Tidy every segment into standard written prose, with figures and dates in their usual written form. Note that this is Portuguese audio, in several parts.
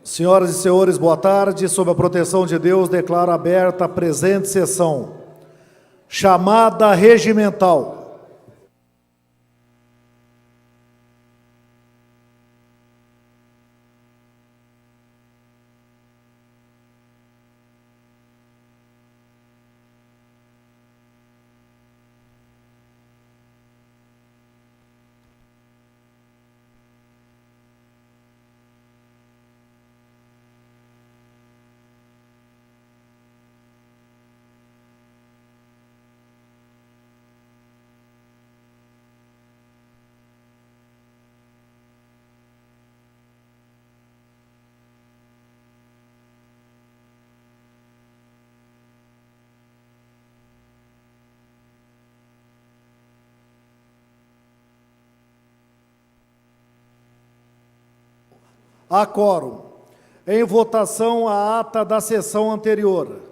Senhoras e senhores, boa tarde. Sob a proteção de Deus, declaro aberta a presente sessão. Chamada regimental. Há quórum. Em votação, a ata da sessão anterior.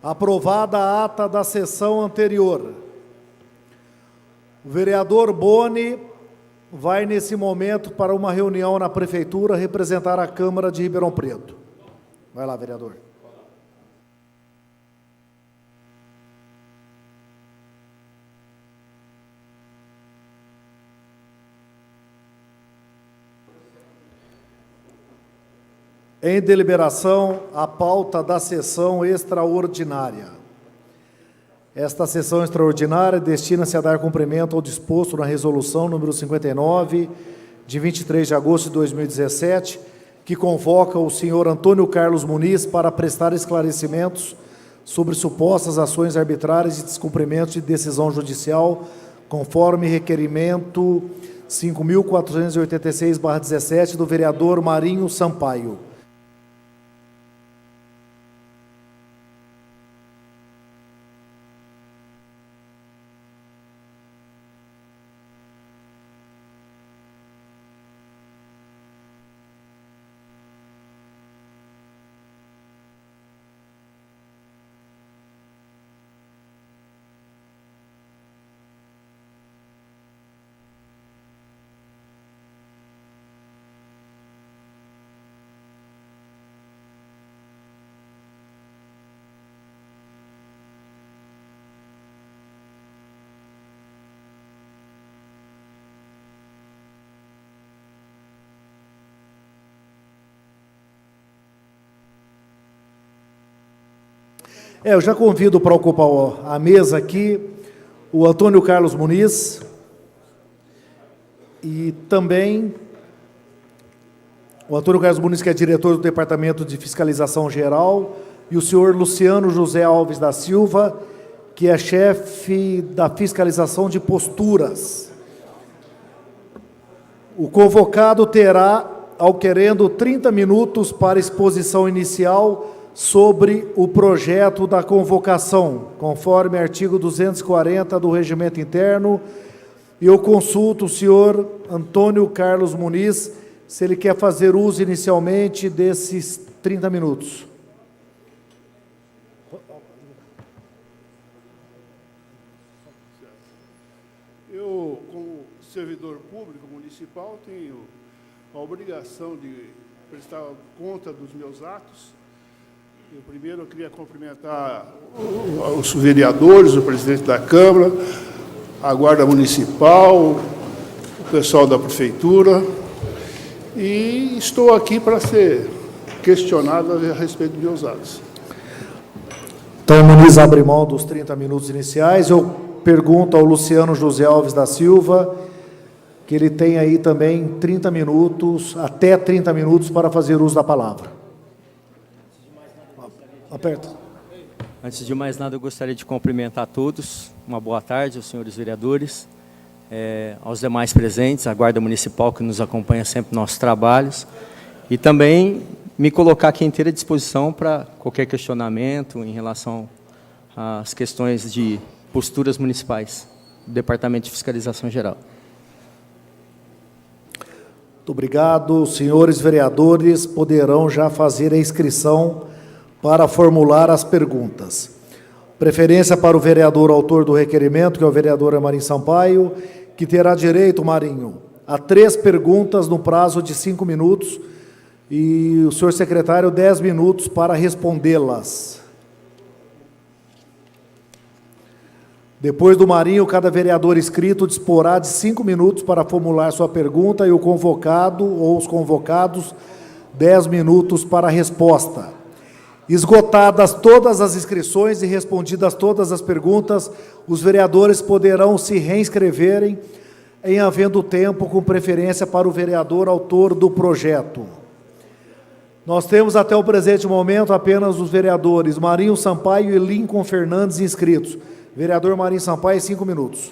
Aprovada a ata da sessão anterior. O vereador Boni vai, nesse momento, para uma reunião na Prefeitura, representar a Câmara de Ribeirão Preto. Vai lá, vereador. Em deliberação, a pauta da sessão extraordinária. Esta sessão extraordinária destina-se a dar cumprimento ao disposto na Resolução número 59, de 23 de agosto de 2017, que convoca o senhor Antônio Carlos Muniz para prestar esclarecimentos sobre supostas ações arbitrárias e descumprimentos de decisão judicial, conforme requerimento 5.486/17 do vereador Marinho Sampaio. Eu já convido para ocupar a mesa aqui o Antônio Carlos Muniz e também o Antônio Carlos Muniz, que é diretor do Departamento de Fiscalização Geral, e o senhor Luciano José Alves da Silva, que é chefe da fiscalização de posturas. O convocado terá, ao querendo, 30 minutos para exposição inicial sobre o projeto da convocação, conforme artigo 240 do Regimento Interno, e eu consulto o senhor Antônio Carlos Muniz, se ele quer fazer uso inicialmente desses 30 minutos. Eu, como servidor público municipal, tenho a obrigação de prestar conta dos meus atos. Primeiro, eu queria cumprimentar os vereadores, o presidente da Câmara, a Guarda Municipal, o pessoal da Prefeitura, e estou aqui para ser questionado a respeito dos meus atos. Então, o Muniz abre mão dos 30 minutos iniciais. Eu pergunto ao Luciano José Alves da Silva, que ele tem aí também 30 minutos, até 30 minutos, para fazer uso da palavra. Aperta. Antes de mais nada, eu gostaria de cumprimentar a todos. Uma boa tarde aos senhores vereadores, aos demais presentes, à Guarda Municipal que nos acompanha sempre nos nossos trabalhos, e também me colocar aqui inteira disposição para qualquer questionamento em relação às questões de posturas municipais do Departamento de Fiscalização Geral. Muito obrigado. Os senhores vereadores poderão já fazer a inscrição para formular as perguntas. Preferência para o vereador autor do requerimento, que é o vereador Marinho Sampaio, que terá direito, Marinho, a 3 perguntas no prazo de 5 minutos e o senhor secretário 10 minutos para respondê-las. Depois do Marinho, cada vereador inscrito disporá de 5 minutos para formular sua pergunta e o convocado ou os convocados 10 minutos para a resposta. Esgotadas todas as inscrições e respondidas todas as perguntas, os vereadores poderão se reinscreverem em havendo tempo, com preferência para o vereador autor do projeto. Nós temos até o presente momento apenas os vereadores Marinho Sampaio e Lincoln Fernandes inscritos. Vereador Marinho Sampaio, 5 minutos.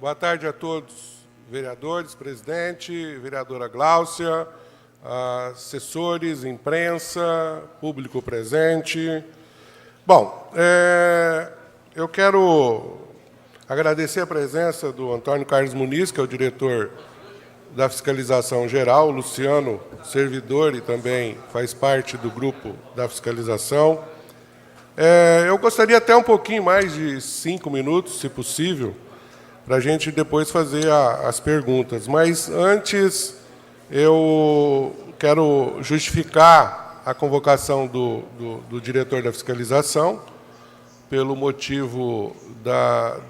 Boa tarde a todos, vereadores, presidente, vereadora Gláucia, assessores, imprensa, público presente. Bom, eu quero agradecer a presença do Antônio Carlos Muniz, que é o diretor da Fiscalização Geral, o Luciano, servidor e também faz parte do grupo da fiscalização. Eu gostaria até um pouquinho mais de 5 minutos, se possível, para a gente depois fazer as perguntas. Mas antes, eu quero justificar a convocação do diretor da fiscalização, pelo motivo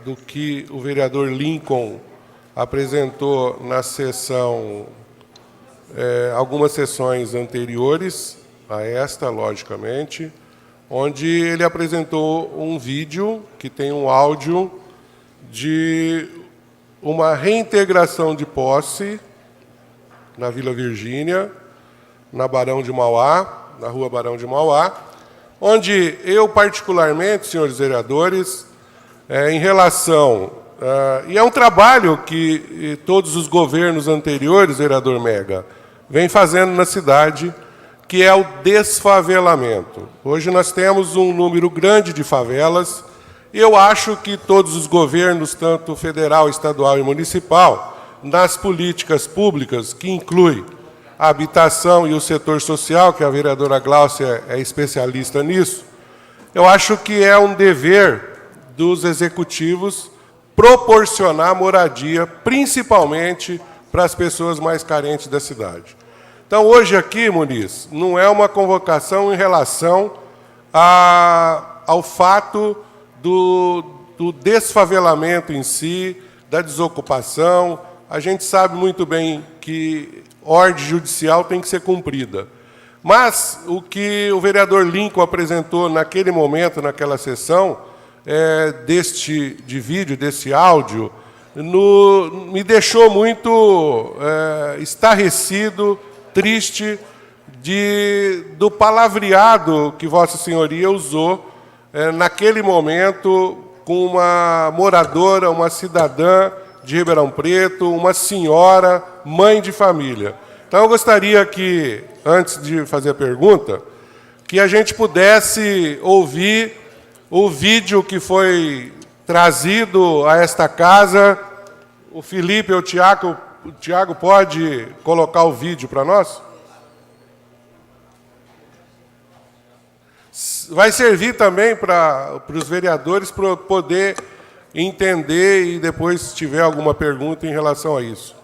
do que o vereador Lincoln apresentou na sessão, algumas sessões anteriores a esta, logicamente, onde ele apresentou um vídeo que tem um áudio de uma reintegração de posse na Vila Virgínia, na Barão de Mauá, na rua Barão de Mauá, onde eu, particularmente, senhores vereadores, em relação... e é um trabalho que todos os governos anteriores, vereador Mega, vem fazendo na cidade, que é o desfavelamento. Hoje nós temos um número grande de favelas, e eu acho que todos os governos, tanto federal, estadual e municipal, nas políticas públicas, que inclui a habitação e o setor social, que a vereadora Gláucia é especialista nisso, eu acho que é um dever dos executivos proporcionar moradia, principalmente para as pessoas mais carentes da cidade. Então, hoje aqui, Muniz, não é uma convocação em relação ao fato do desfavelamento em si, da desocupação. A gente sabe muito bem que ordem judicial tem que ser cumprida. Mas o que o vereador Lincoln apresentou naquele momento, naquela sessão, de vídeo, desse áudio, me deixou muito estarrecido, triste, do palavreado que Vossa Senhoria usou naquele momento com uma moradora, uma cidadã de Ribeirão Preto, uma senhora, mãe de família. Então, eu gostaria que, antes de fazer a pergunta, que a gente pudesse ouvir o vídeo que foi trazido a esta casa. O Felipe ou o Tiago pode colocar o vídeo para nós? Vai servir também para os vereadores para poder entender e depois, se tiver alguma pergunta em relação a isso.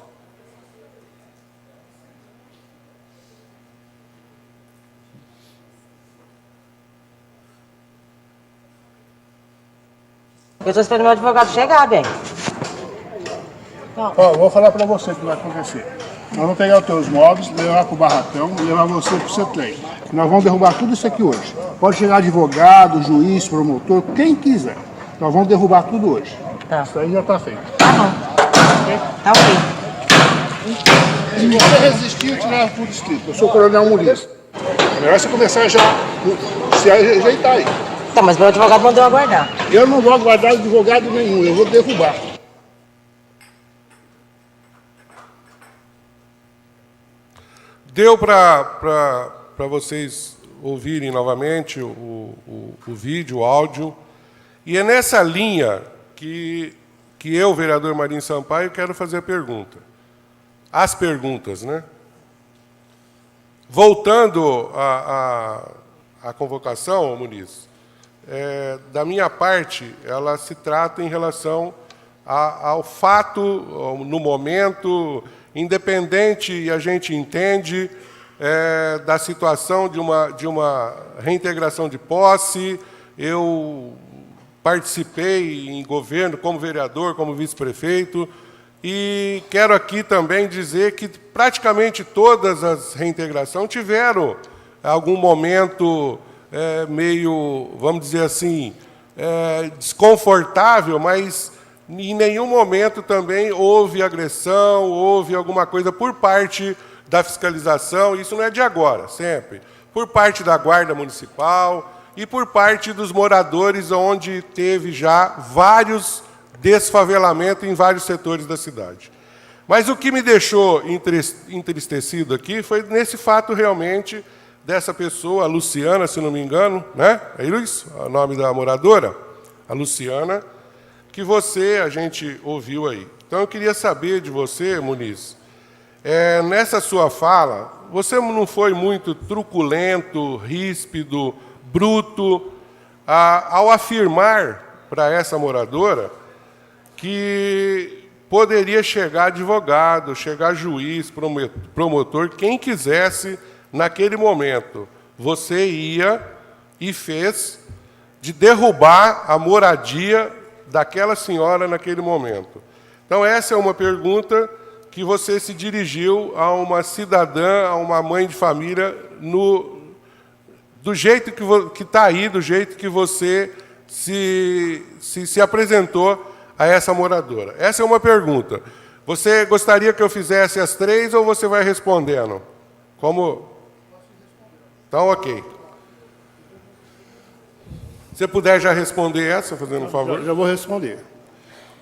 Eu estou esperando meu advogado chegar, bem. Ó, vou falar para você o que vai acontecer. Nós vamos pegar os teus móveis, levar para o barracão, levar você para o C3. Nós vamos derrubar tudo isso aqui hoje. Pode chegar advogado, juiz, promotor, quem quiser. Nós vamos derrubar tudo hoje. Tá. Isso aí já está feito. Tá bom. Tá ok. Se você resistir, eu te levo por escrito. Eu sou o Coronel Muniz. É melhor você começar já se ajeitar aí. Tá, mas meu advogado mandou eu aguardar. Eu não vou aguardar advogado nenhum, eu vou derrubar. Deu para vocês ouvirem novamente o vídeo, o áudio. E é nessa linha que eu, vereador Marinho Sampaio, quero fazer a pergunta. As perguntas, né? Voltando à convocação, Muniz, da minha parte, ela se trata em relação ao fato, no momento, independente, e a gente entende, da situação de uma reintegração de posse. Eu participei em governo como vereador, como vice-prefeito, e quero aqui também dizer que praticamente todas as reintegrações tiveram algum momento meio, vamos dizer assim, desconfortável, mas em nenhum momento também houve agressão, houve alguma coisa por parte da fiscalização, isso não é de agora, sempre, por parte da Guarda Municipal e por parte dos moradores, onde teve já vários desfavelamentos em vários setores da cidade. Mas o que me deixou entristecido aqui foi nesse fato realmente dessa pessoa, a Luciana, se não me engano, né? É isso? O nome da moradora? A Luciana, que a gente ouviu aí. Então, eu queria saber de você, Muniz, nessa sua fala, você não foi muito truculento, ríspido, bruto, ao afirmar para essa moradora que poderia chegar advogado, chegar juiz, promotor, quem quisesse naquele momento. Você ia e fez de derrubar a moradia daquela senhora naquele momento. Então, essa é uma pergunta que você se dirigiu a uma cidadã, a uma mãe de família, do jeito que está aí, do jeito que você se apresentou a essa moradora. Essa é uma pergunta. Você gostaria que eu fizesse as três ou você vai respondendo? Como? Então, ok. Se você puder já responder essa, fazendo um favor. Já vou responder.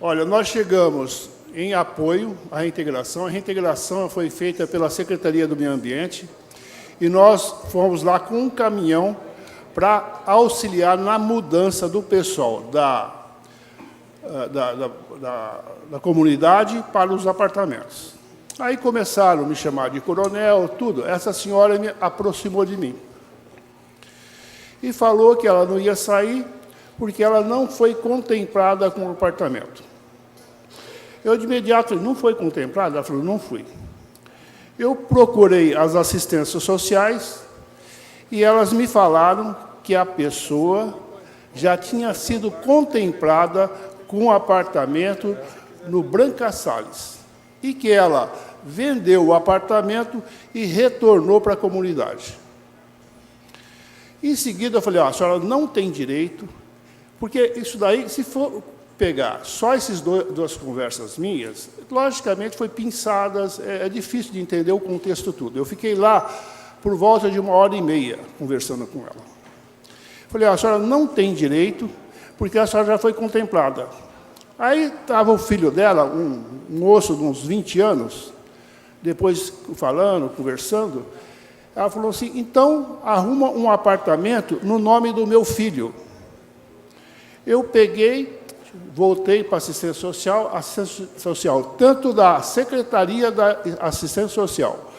Olha, nós chegamos em apoio à reintegração. A reintegração foi feita pela Secretaria do Meio Ambiente e nós fomos lá com um caminhão para auxiliar na mudança do pessoal da comunidade para os apartamentos. Aí começaram a me chamar de coronel, tudo. Essa senhora me aproximou de mim e falou que ela não ia sair porque ela não foi contemplada com o apartamento. Eu, de imediato, falei, não foi contemplada? Ela falou, não fui. Eu procurei as assistências sociais e elas me falaram que a pessoa já tinha sido contemplada com um apartamento no Branca Salles e que ela vendeu o apartamento e retornou para a comunidade. Em seguida, eu falei, a senhora não tem direito, porque isso daí, se for pegar só essas duas conversas minhas, logicamente foi pinçadas, é difícil de entender o contexto todo. Eu fiquei lá por volta de 1h30 conversando com ela. Falei, a senhora não tem direito, porque a senhora já foi contemplada. Aí estava o filho dela, um moço de uns 20 anos, depois falando, conversando, ela falou assim, então arruma um apartamento no nome do meu filho. Eu peguei, voltei para a assistência social, tanto da Secretaria da Assistência Social,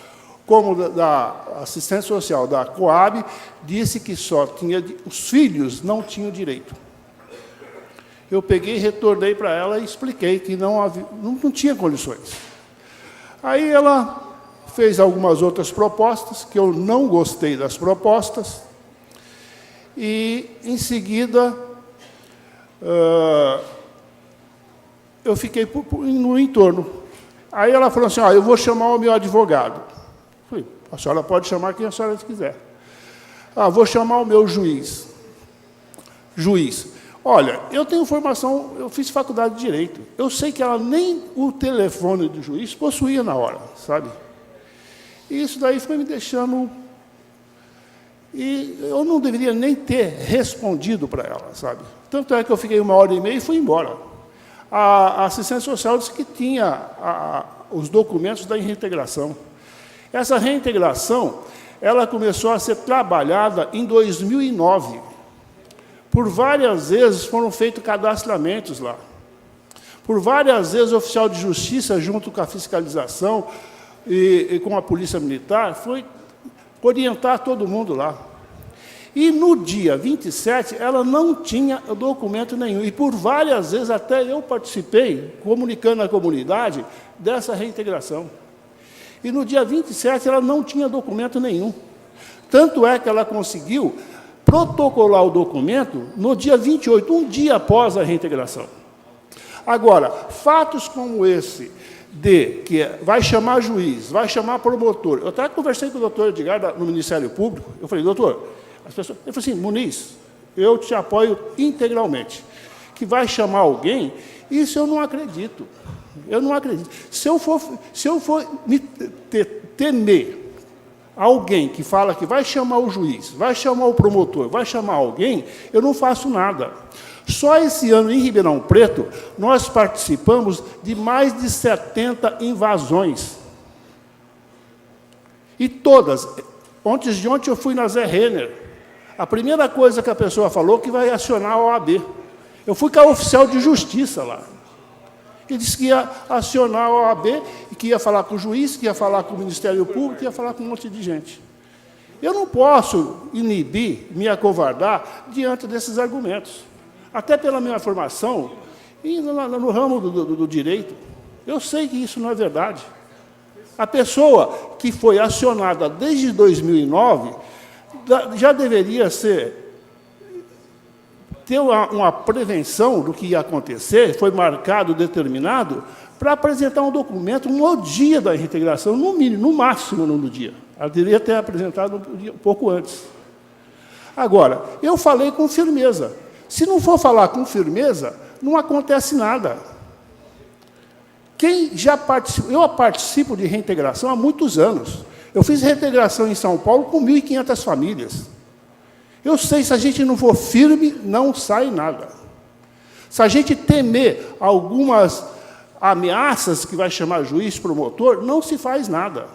como da assistência social da Coab, disse que só tinha, os filhos não tinham direito. Eu peguei, retornei para ela e expliquei que não tinha condições. Aí ela fez algumas outras propostas, que eu não gostei das propostas, e, em seguida, eu fiquei no entorno. Aí ela falou assim, eu vou chamar o meu advogado. Eu falei, a senhora pode chamar quem a senhora quiser. Vou chamar o meu juiz. Juiz, olha, eu tenho formação, eu fiz faculdade de Direito. Eu sei que ela nem o telefone do juiz possuía na hora, sabe? E isso daí foi me deixando... E eu não deveria nem ter respondido para ela, sabe? Tanto é que eu fiquei 1h30 e fui embora. A assistência social disse que tinha os documentos da reintegração. Essa reintegração, ela começou a ser trabalhada em 2009. Por várias vezes foram feitos cadastramentos lá. Por várias vezes o oficial de justiça, junto com a fiscalização e com a polícia militar, foi orientar todo mundo lá. E no dia 27, ela não tinha documento nenhum. E por várias vezes até eu participei, comunicando à comunidade, dessa reintegração. E no dia 27 ela não tinha documento nenhum. Tanto é que ela conseguiu protocolar o documento no dia 28, um dia após a reintegração. Agora, fatos como esse, de que vai chamar juiz, vai chamar promotor. Eu até conversei com o doutor Edgar no Ministério Público, eu falei, doutor, ele falou assim, Muniz, eu te apoio integralmente. Que vai chamar alguém, isso eu não acredito. Eu não acredito. Se eu for me temer alguém que fala que vai chamar o juiz, vai chamar o promotor, vai chamar alguém, eu não faço nada. Só esse ano, em Ribeirão Preto, nós participamos de mais de 70 invasões. E todas. Antes de ontem, eu fui na Zé Renner. A primeira coisa que a pessoa falou que vai acionar a OAB. Eu fui com a oficial de justiça lá. Ele disse que ia acionar a OAB, e que ia falar com o juiz, que ia falar com o Ministério Público, que ia falar com um monte de gente. Eu não posso inibir, me acovardar diante desses argumentos. Até pela minha formação, e no ramo do direito, eu sei que isso não é verdade. A pessoa que foi acionada desde 2009 já deveria ter uma prevenção do que ia acontecer, foi marcado, determinado, para apresentar um documento no dia da reintegração, no mínimo, no máximo no dia. Ela deveria ter apresentado um pouco antes. Agora, eu falei com firmeza. Se não for falar com firmeza, não acontece nada. Quem já participou, eu participo de reintegração há muitos anos. Eu fiz reintegração em São Paulo com 1.500 famílias. Eu sei, se a gente não for firme, não sai nada. Se a gente temer algumas ameaças que vai chamar juiz, promotor, não se faz nada.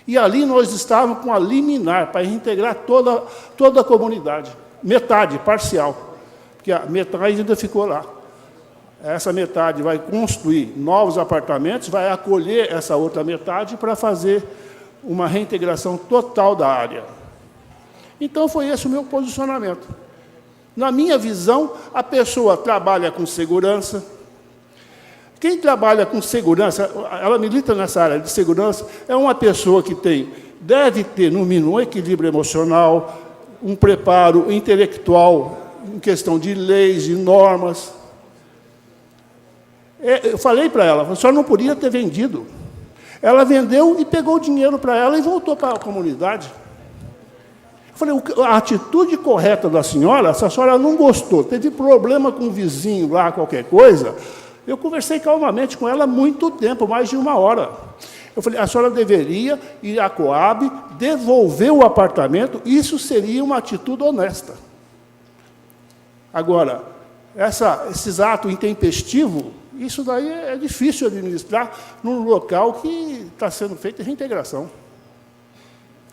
E ali nós estávamos com a liminar para reintegrar toda a comunidade. Metade, parcial. Porque a metade ainda ficou lá. Essa metade vai construir novos apartamentos, vai acolher essa outra metade para fazer uma reintegração total da área. Então, foi esse o meu posicionamento. Na minha visão, a pessoa trabalha com segurança. Quem trabalha com segurança, ela milita nessa área de segurança, é uma pessoa que deve ter, no mínimo, um equilíbrio emocional, um preparo intelectual, em questão de leis, de normas. Eu falei para ela, a senhora não podia ter vendido. Ela vendeu e pegou o dinheiro para ela e voltou para a comunidade. Eu falei, a atitude correta da senhora, se a senhora não gostou, teve problema com o vizinho lá, qualquer coisa, eu conversei calmamente com ela há muito tempo, mais de 1 hora. Eu falei, a senhora deveria ir à Coab, devolver o apartamento, isso seria uma atitude honesta. Agora, esses atos intempestivos, isso daí é difícil administrar num local que está sendo feita reintegração.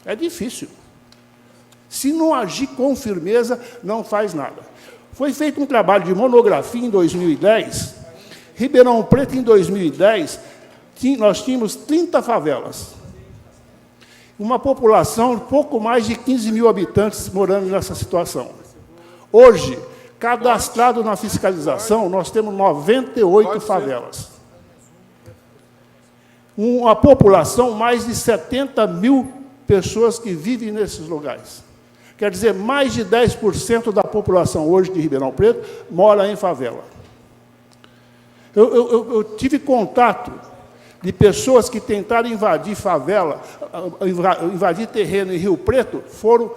É difícil. Se não agir com firmeza, não faz nada. Foi feito um trabalho de monografia em 2010. Ribeirão Preto, em 2010, nós tínhamos 30 favelas. Uma população de pouco mais de 15 mil habitantes morando nessa situação. Hoje, cadastrado na fiscalização, nós temos 98 favelas. Uma população, mais de 70 mil pessoas que vivem nesses lugares. Quer dizer, mais de 10% da população hoje de Ribeirão Preto mora em favela. Eu tive contato de pessoas que tentaram invadir favela, invadir terreno em Rio Preto, foram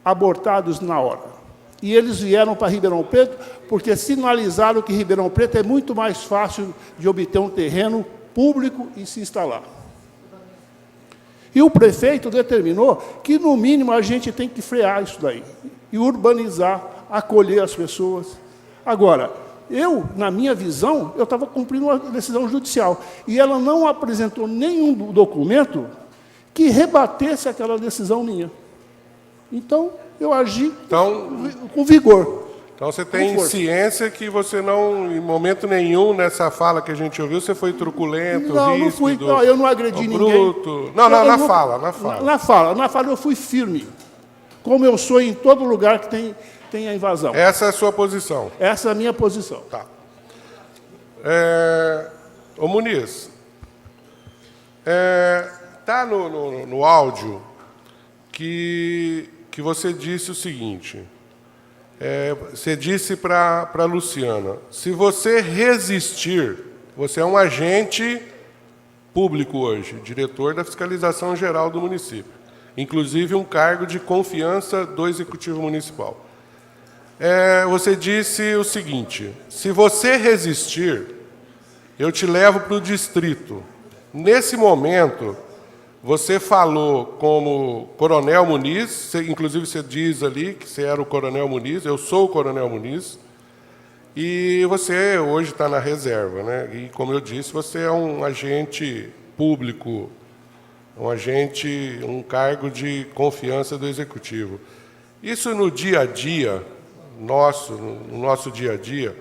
abortados na hora. E eles vieram para Ribeirão Preto porque sinalizaram que Ribeirão Preto é muito mais fácil de obter um terreno público e se instalar. E o prefeito determinou que, no mínimo, a gente tem que frear isso daí, e urbanizar, acolher as pessoas. Agora, na minha visão, eu estava cumprindo uma decisão judicial, e ela não apresentou nenhum documento que rebatesse aquela decisão minha. Então, eu agi com vigor. Então, você tem ciência que você não, em momento nenhum, nessa fala que a gente ouviu, você foi truculento, ríspido, não, eu não agredi ninguém. Não, na fala. Na fala eu fui firme, como eu sou em todo lugar que tem a invasão. Essa é a sua posição? Essa é a minha posição. Tá. Ô Muniz, está no áudio que você disse o seguinte... você disse para a Luciana, se você resistir, você é um agente público hoje, diretor da Fiscalização Geral do município, inclusive um cargo de confiança do Executivo Municipal. Você disse o seguinte, se você resistir, eu te levo para o distrito. Nesse momento, você falou como Coronel Muniz, inclusive você diz ali que você era o Coronel Muniz, eu sou o Coronel Muniz, e você hoje está na reserva, né? E, como eu disse, você é um agente público, um cargo de confiança do Executivo. Isso no dia a dia, no nosso dia a dia,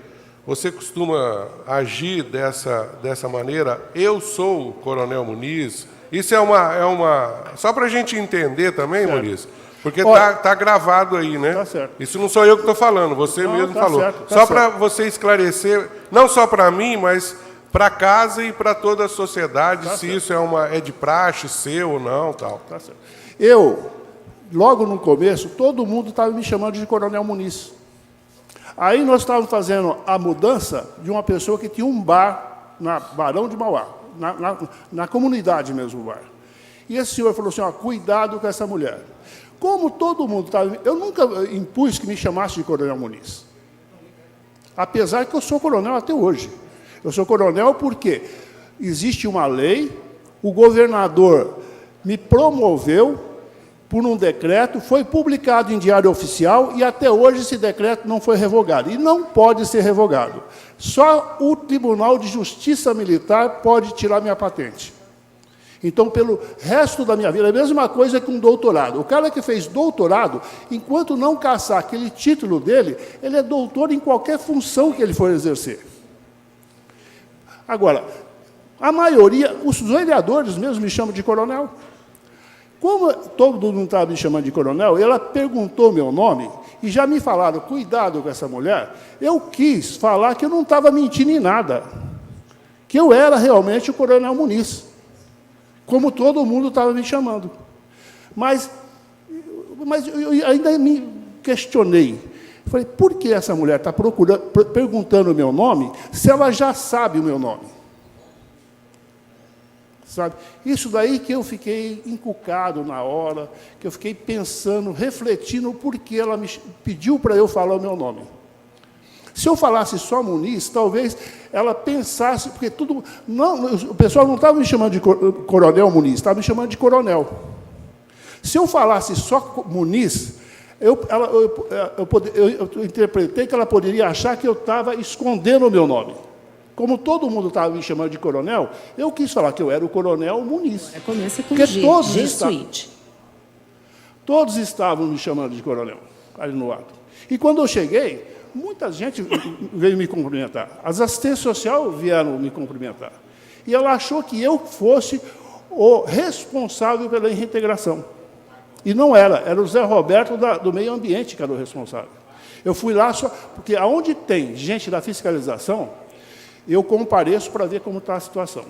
você costuma agir dessa maneira? Eu sou o Coronel Muniz. Isso é uma... Só para a gente entender também, Muniz, porque está gravado aí, né? Tá certo. Isso não sou eu que estou falando, você mesmo falou. Certo, só para você esclarecer, não só para mim, mas para casa e para toda a sociedade, se isso é de praxe, seu ou não, tal. Tá certo. Logo no começo, todo mundo estava me chamando de Coronel Muniz. Aí nós estávamos fazendo a mudança de uma pessoa que tinha um bar na Barão de Mauá. Na comunidade mesmo, o bar. E esse senhor falou assim, cuidado com essa mulher. Como todo mundo estava... Eu nunca impus que me chamasse de Coronel Muniz. Apesar que eu sou coronel até hoje. Eu sou coronel porque existe uma lei, o governador me promoveu por um decreto, foi publicado em Diário Oficial e até hoje esse decreto não foi revogado. E não pode ser revogado. Só o Tribunal de Justiça Militar pode tirar minha patente. Então, pelo resto da minha vida, é a mesma coisa que um doutorado. O cara que fez doutorado, enquanto não caçar aquele título dele, ele é doutor em qualquer função que ele for exercer. Agora, a maioria, os vereadores mesmo me chamam de coronel. Como todo mundo estava me chamando de coronel, ela perguntou meu nome e já me falaram, cuidado com essa mulher. Eu quis falar que eu não estava mentindo em nada, que eu era realmente o Coronel Muniz, como todo mundo estava me chamando. Mas eu ainda me questionei. Falei, por que essa mulher está perguntando o meu nome, se ela já sabe o meu nome? Sabe? Isso daí que eu fiquei encucado na hora, que eu fiquei pensando, refletindo o porquê ela me pediu para eu falar o meu nome. Se eu falasse só Muniz, talvez ela pensasse, porque o pessoal não estava me chamando de Coronel Muniz, estava me chamando de Coronel. Se eu falasse só Muniz, eu interpretei que ela poderia achar que eu estava escondendo o meu nome. Como todo mundo estava me chamando de coronel, eu quis falar que eu era o Coronel Muniz. Começa com porque G, todos estavam me chamando de coronel, ali no ato. E quando eu cheguei, muita gente veio me cumprimentar. As assistências sociais vieram me cumprimentar. E ela achou que eu fosse o responsável pela reintegração. E não era o Zé Roberto do meio ambiente que era o responsável. Eu fui lá só, porque aonde tem gente da fiscalização, eu compareço para ver como está a situação.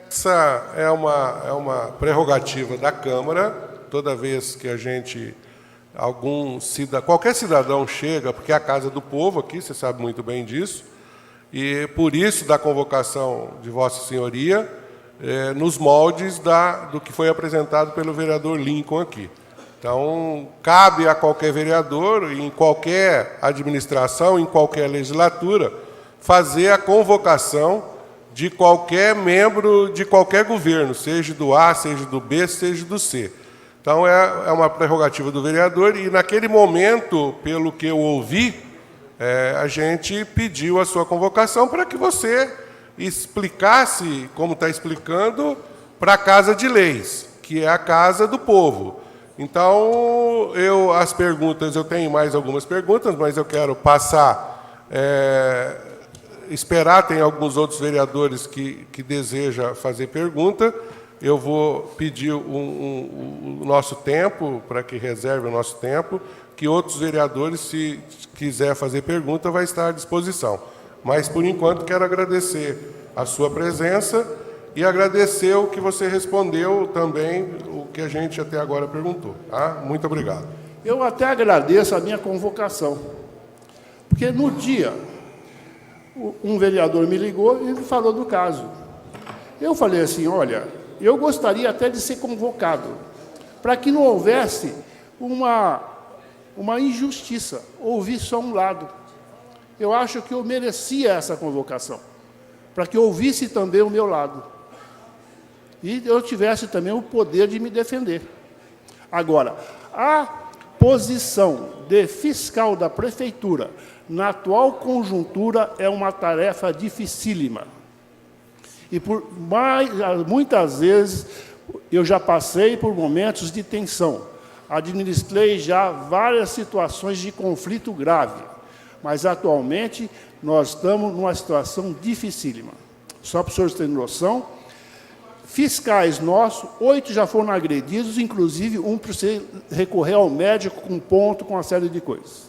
Essa é uma prerrogativa da Câmara, toda vez que a gente qualquer cidadão chega, porque é a casa do povo aqui, você sabe muito bem disso, e por isso da convocação de Vossa Senhoria, nos moldes do que foi apresentado pelo vereador Lincoln aqui. Então, cabe a qualquer vereador, em qualquer administração, em qualquer legislatura, fazer a convocação de qualquer membro de qualquer governo, seja do A, seja do B, seja do C. Então, é uma prerrogativa do vereador, e naquele momento, pelo que eu ouvi, a gente pediu a sua convocação para que você explicasse, como está explicando, para a Casa de Leis, que é a casa do povo. Então, as perguntas, eu tenho mais algumas perguntas, mas eu quero passar, esperar, tem alguns outros vereadores que desejam fazer pergunta. Eu vou pedir o nosso tempo, para que reserve o nosso tempo, que outros vereadores, se quiser fazer pergunta, vai estar à disposição. Mas, por enquanto, quero agradecer a sua presença e agradecer o que você respondeu também, o que a gente até agora perguntou. Tá? Muito obrigado. Eu até agradeço a minha convocação, porque no dia, um vereador me ligou e falou do caso. Eu falei assim, olha, eu gostaria até de ser convocado, para que não houvesse uma injustiça, ouvir só um lado. Eu acho que eu merecia essa convocação, para que eu ouvisse também o meu lado. E eu tivesse também o poder de me defender. Agora, a posição de fiscal da prefeitura, na atual conjuntura, é uma tarefa dificílima. E muitas vezes eu já passei por momentos de tensão. Administrei já várias situações de conflito grave. Mas, atualmente, nós estamos numa situação dificílima. Só para os senhores terem noção, fiscais nossos, 8 já foram agredidos, inclusive um precisa recorrer ao médico com ponto, com uma série de coisas.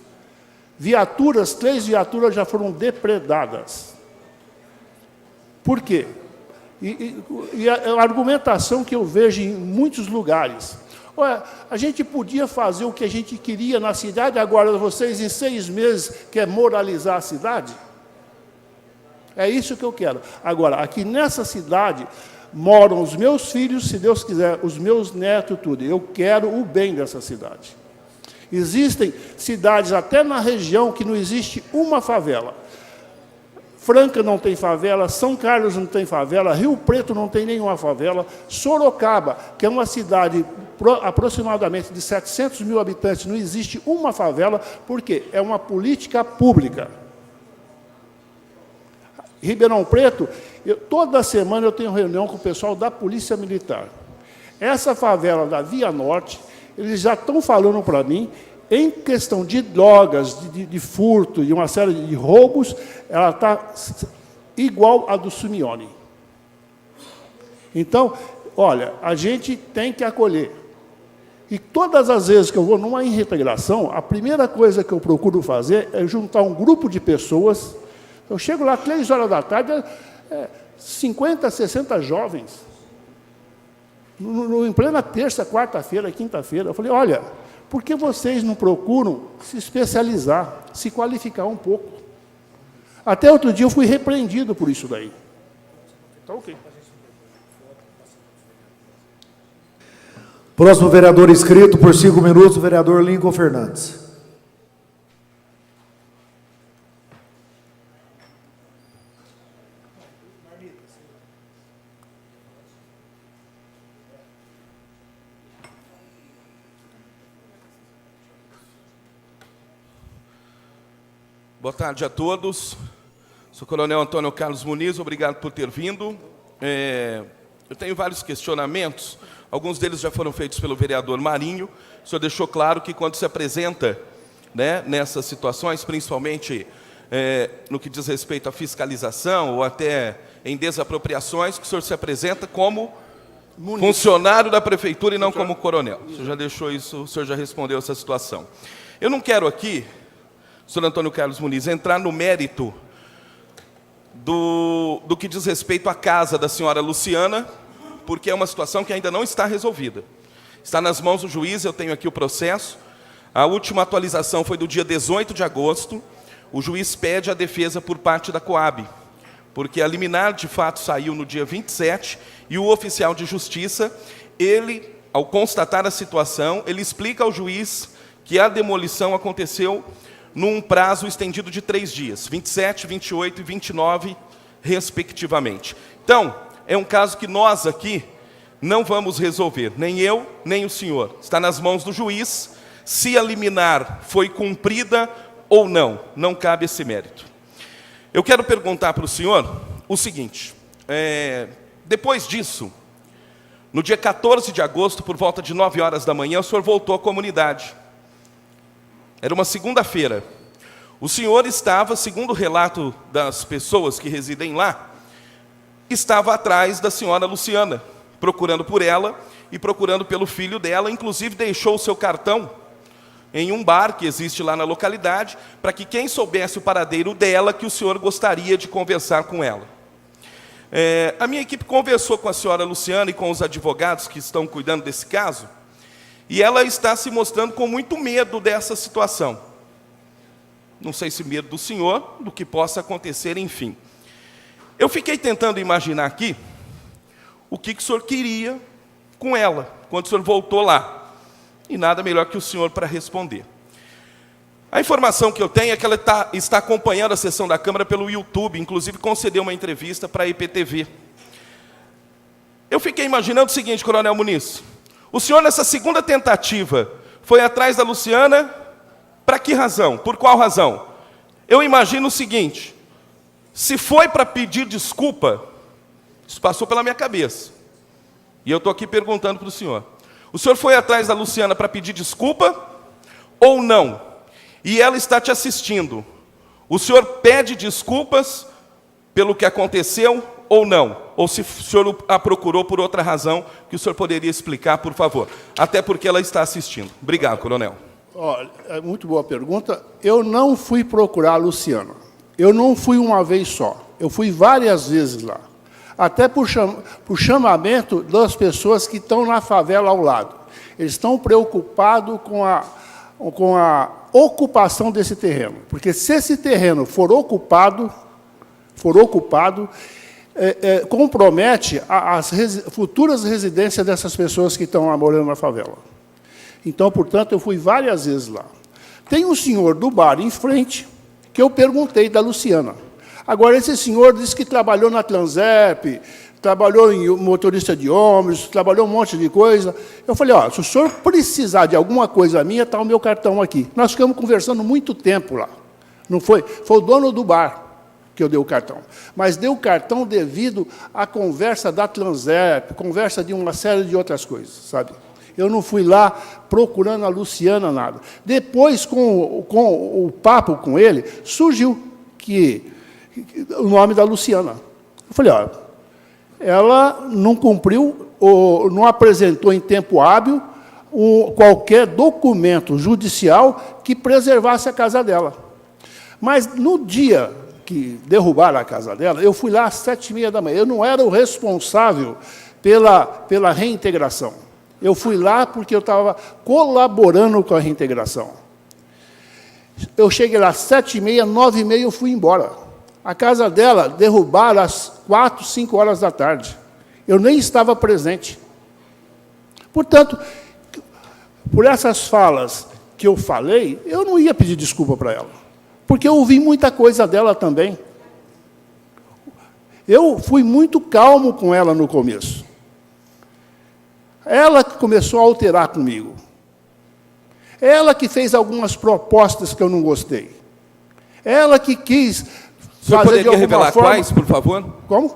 Viaturas, 3 viaturas já foram depredadas. Por quê? E a argumentação que eu vejo em muitos lugares. Olha, a gente podia fazer o que a gente queria na cidade, agora vocês, em 6 meses, querem moralizar a cidade? É isso que eu quero. Agora, aqui nessa cidade, moram os meus filhos, se Deus quiser, os meus netos, tudo. Eu quero o bem dessa cidade. Existem cidades, até na região, que não existe uma favela. Franca não tem favela, São Carlos não tem favela, Rio Preto não tem nenhuma favela, Sorocaba, que é uma cidade aproximadamente de 700 mil habitantes, não existe uma favela, porque é uma política pública. Ribeirão Preto, toda semana eu tenho reunião com o pessoal da Polícia Militar. Essa favela da Via Norte, eles já estão falando para mim, em questão de drogas, de furto, de uma série de roubos, ela está igual à do Simeone. Então, olha, a gente tem que acolher. E todas as vezes que eu vou numa reintegração, a primeira coisa que eu procuro fazer é juntar um grupo de pessoas. Eu chego lá 3 horas da tarde, 50, 60 jovens, em plena terça, quarta-feira, quinta-feira. Eu falei, olha, por que vocês não procuram se especializar, se qualificar um pouco? Até outro dia eu fui repreendido por isso daí. Tá ok. Próximo vereador inscrito por 5 minutos, o vereador Lincoln Fernandes. Boa tarde a todos. Sou o coronel Antônio Carlos Muniz, obrigado por ter vindo. Eu tenho vários questionamentos, alguns deles já foram feitos pelo vereador Marinho. O senhor deixou claro que quando se apresenta, né, nessas situações, principalmente no que diz respeito à fiscalização ou até em desapropriações, que o senhor se apresenta como funcionário da prefeitura e não como coronel. O senhor já deixou isso, o senhor já respondeu essa situação. Eu não quero aqui, senhor Antônio Carlos Muniz, entrar no mérito do que diz respeito à casa da senhora Luciana, porque é uma situação que ainda não está resolvida. Está nas mãos do juiz, eu tenho aqui o processo. A última atualização foi do dia 18 de agosto. O juiz pede a defesa por parte da Coab, porque a liminar de fato saiu no dia 27 e o oficial de justiça, ele, ao constatar a situação, ele explica ao juiz que a demolição aconteceu num prazo estendido de 3 dias, 27, 28 e 29, respectivamente. Então, é um caso que nós aqui não vamos resolver, nem eu, nem o senhor. Está nas mãos do juiz. Se a liminar foi cumprida ou não, não cabe esse mérito. Eu quero perguntar para o senhor o seguinte, depois disso, no dia 14 de agosto, por volta de 9 horas da manhã, o senhor voltou à comunidade. Era uma segunda-feira. O senhor estava, segundo o relato das pessoas que residem lá, estava atrás da senhora Luciana, procurando por ela e procurando pelo filho dela, inclusive deixou o seu cartão em um bar que existe lá na localidade, para que quem soubesse o paradeiro dela, que o senhor gostaria de conversar com ela. A minha equipe conversou com a senhora Luciana e com os advogados que estão cuidando desse caso, e ela está se mostrando com muito medo dessa situação. Não sei se medo do senhor, do que possa acontecer, enfim. Eu fiquei tentando imaginar aqui o que o senhor queria com ela, quando o senhor voltou lá. E nada melhor que o senhor para responder. A informação que eu tenho é que ela está acompanhando a sessão da Câmara pelo YouTube, inclusive concedeu uma entrevista para a IPTV. Eu fiquei imaginando o seguinte, Coronel Muniz, o senhor nessa segunda tentativa foi atrás da Luciana, para que razão? Por qual razão? Eu imagino o seguinte, se foi para pedir desculpa, isso passou pela minha cabeça, e eu estou aqui perguntando para o senhor foi atrás da Luciana para pedir desculpa ou não? E ela está te assistindo. O senhor pede desculpas pelo que aconteceu ou não? Ou se o senhor a procurou por outra razão que o senhor poderia explicar, por favor? Até porque ela está assistindo. Obrigado, coronel. Olha, é muito boa pergunta. Eu não fui procurar a Luciana. Eu não fui uma vez só. Eu fui várias vezes lá. Até por chamamento das pessoas que estão na favela ao lado. Eles estão preocupados com a ocupação desse terreno. Porque se esse terreno for ocupado, compromete as futuras residências dessas pessoas que estão morando na favela. Então, portanto, eu fui várias vezes lá. Tem um senhor do bar em frente que eu perguntei da Luciana. Agora, esse senhor disse que trabalhou na Transerp, trabalhou em motorista de ônibus, trabalhou um monte de coisa. Eu falei, se o senhor precisar de alguma coisa minha, está o meu cartão aqui. Nós ficamos conversando muito tempo lá. Não foi? Foi o dono do bar que eu dei o cartão. Mas dei o cartão devido à conversa da Transerp, conversa de uma série de outras coisas, sabe? Eu não fui lá procurando a Luciana, nada. Depois, com o papo com ele, surgiu o nome da Luciana. Eu falei, ela não cumpriu, ou não apresentou em tempo hábil qualquer documento judicial que preservasse a casa dela. Mas, no dia que derrubaram a casa dela, eu fui lá às 7h30 da manhã. Eu não era o responsável pela reintegração. Eu fui lá porque eu estava colaborando com a reintegração. Eu cheguei lá às 7h30, 9h30 eu fui embora. A casa dela derrubaram às 4, 5 horas da tarde. Eu nem estava presente. Portanto, por essas falas que eu falei, eu não ia pedir desculpa para ela. Porque eu ouvi muita coisa dela também. Eu fui muito calmo com ela no começo. Ela que começou a alterar comigo. Ela que fez algumas propostas que eu não gostei. Ela que quis o senhor fazer de poderia alguma revelar forma... quais, por favor? Como?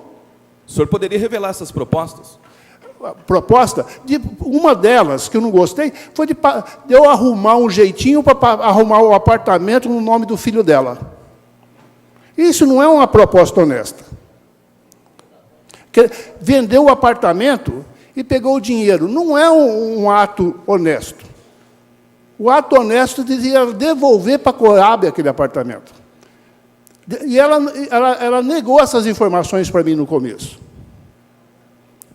O senhor poderia revelar essas propostas? Uma delas, que eu não gostei, foi de eu arrumar um jeitinho para arrumar o apartamento no nome do filho dela. Isso não é uma proposta honesta. Vendeu o apartamento e pegou o dinheiro. Não é um ato honesto. O ato honesto devia devolver para a Coab aquele apartamento. E ela negou essas informações para mim no começo.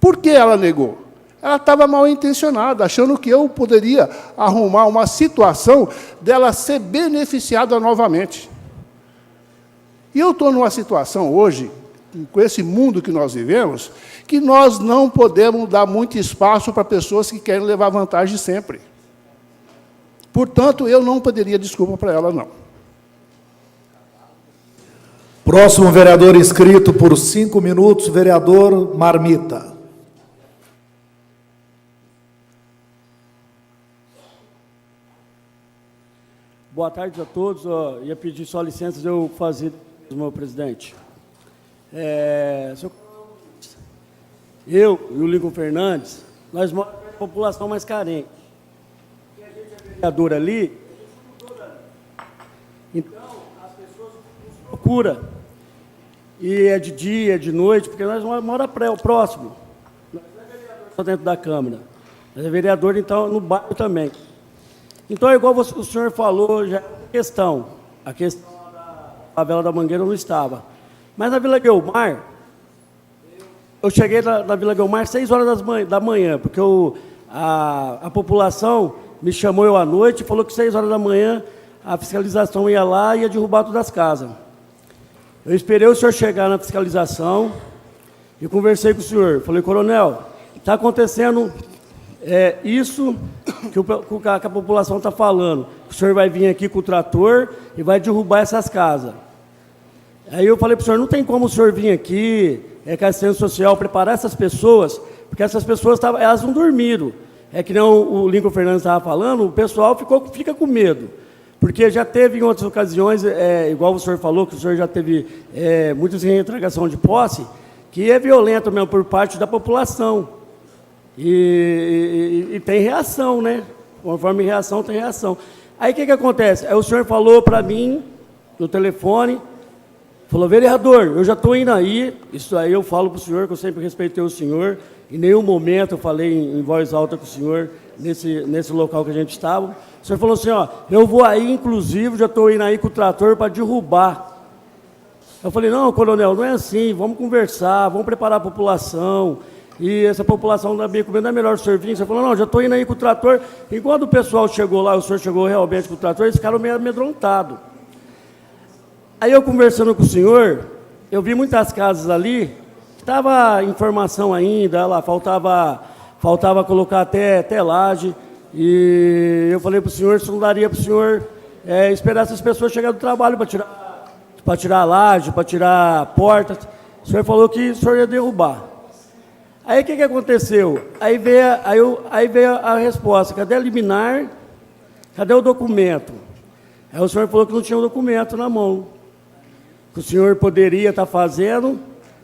Por que ela negou? ela estava mal intencionada, achando que eu poderia arrumar uma situação dela ser beneficiada novamente. E eu estou numa situação hoje, com esse mundo que nós vivemos, que nós não podemos dar muito espaço para pessoas que querem levar vantagem sempre. Portanto, eu não poderia desculpa para ela, não. Próximo vereador inscrito por 5 minutos, vereador Marmita. Boa tarde a todos. Ia pedir só licença de eu fazer, meu presidente. Eu e o Lincoln Fernandes, nós moramos na população mais carente. E a gente é vereador ali, então as pessoas nos procuram. E é de dia, é de noite, porque nós moramos próximo. Nós não é vereador só dentro da Câmara, nós é vereador, então, no bairro também. Então, é igual o senhor falou, já é a questão da favela da Mangueira não estava. Mas na Vila Guilmar, eu cheguei na Vila Guilmar às 6 horas da manhã, porque a população me chamou eu à noite e falou que 6 horas da manhã a fiscalização ia lá e ia derrubar todas as casas. Eu esperei o senhor chegar na fiscalização e conversei com o senhor. Falei, coronel, está acontecendo isso que a população está falando. O senhor vai vir aqui com o trator e vai derrubar essas casas. Aí eu falei para o senhor, não tem como o senhor vir aqui, com a assistência social, preparar essas pessoas, porque essas pessoas elas não dormiram. É que nem o Lincoln Fernandes estava falando, o pessoal fica com medo. Porque já teve em outras ocasiões, igual o senhor falou, que o senhor já teve muitas reintegração de posse, que é violento mesmo por parte da população. E tem reação, né? Conforme reação, tem reação. Aí o que acontece? Aí o senhor falou para mim, no telefone, falou, vereador, eu já estou indo aí, isso aí eu falo para o senhor, que eu sempre respeitei o senhor, em nenhum momento eu falei em voz alta com o senhor, nesse local que a gente estava. O senhor falou assim, ó, eu vou aí, inclusive, já estou indo aí com o trator para derrubar. Eu falei, não, coronel, não é assim, vamos conversar, vamos preparar a população, e essa população da minha comida é melhor o senhor vir. Você falou, não, já estou indo aí com o trator. E quando o pessoal chegou lá, o senhor chegou realmente com o trator, eles ficaram meio amedrontados. Aí eu conversando com o senhor, eu vi muitas casas ali, que estava informação ainda, lá faltava colocar até laje, e eu falei para o senhor, se não daria para o senhor esperar essas pessoas chegarem do trabalho para tirar a laje, para tirar a porta. O senhor falou que o senhor ia derrubar. Aí o que aconteceu? Aí veio a resposta, cadê a liminar? Cadê o documento? Aí o senhor falou que não tinha o documento na mão. Que o senhor poderia estar fazendo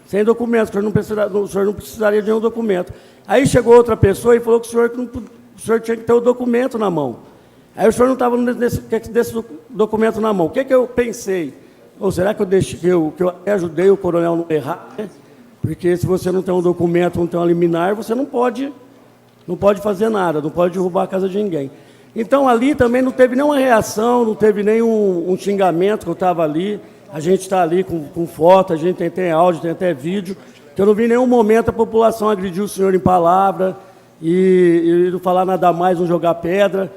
sem documento, que o senhor não precisaria de nenhum documento. Aí chegou outra pessoa e falou que o senhor tinha que ter o documento na mão. Aí o senhor não estava desse documento na mão. O que eu pensei? Ou será que eu ajudei o coronel a não errar, né? Porque se você não tem um documento, não tem uma liminar, você não pode fazer nada, não pode derrubar a casa de ninguém. Então, ali também não teve nenhuma reação, não teve nenhum xingamento, que eu estava ali. A gente está ali com foto, a gente tem áudio, tem até vídeo, que eu não vi em nenhum momento a população agredir o senhor em palavra e não falar nada mais, não jogar pedra.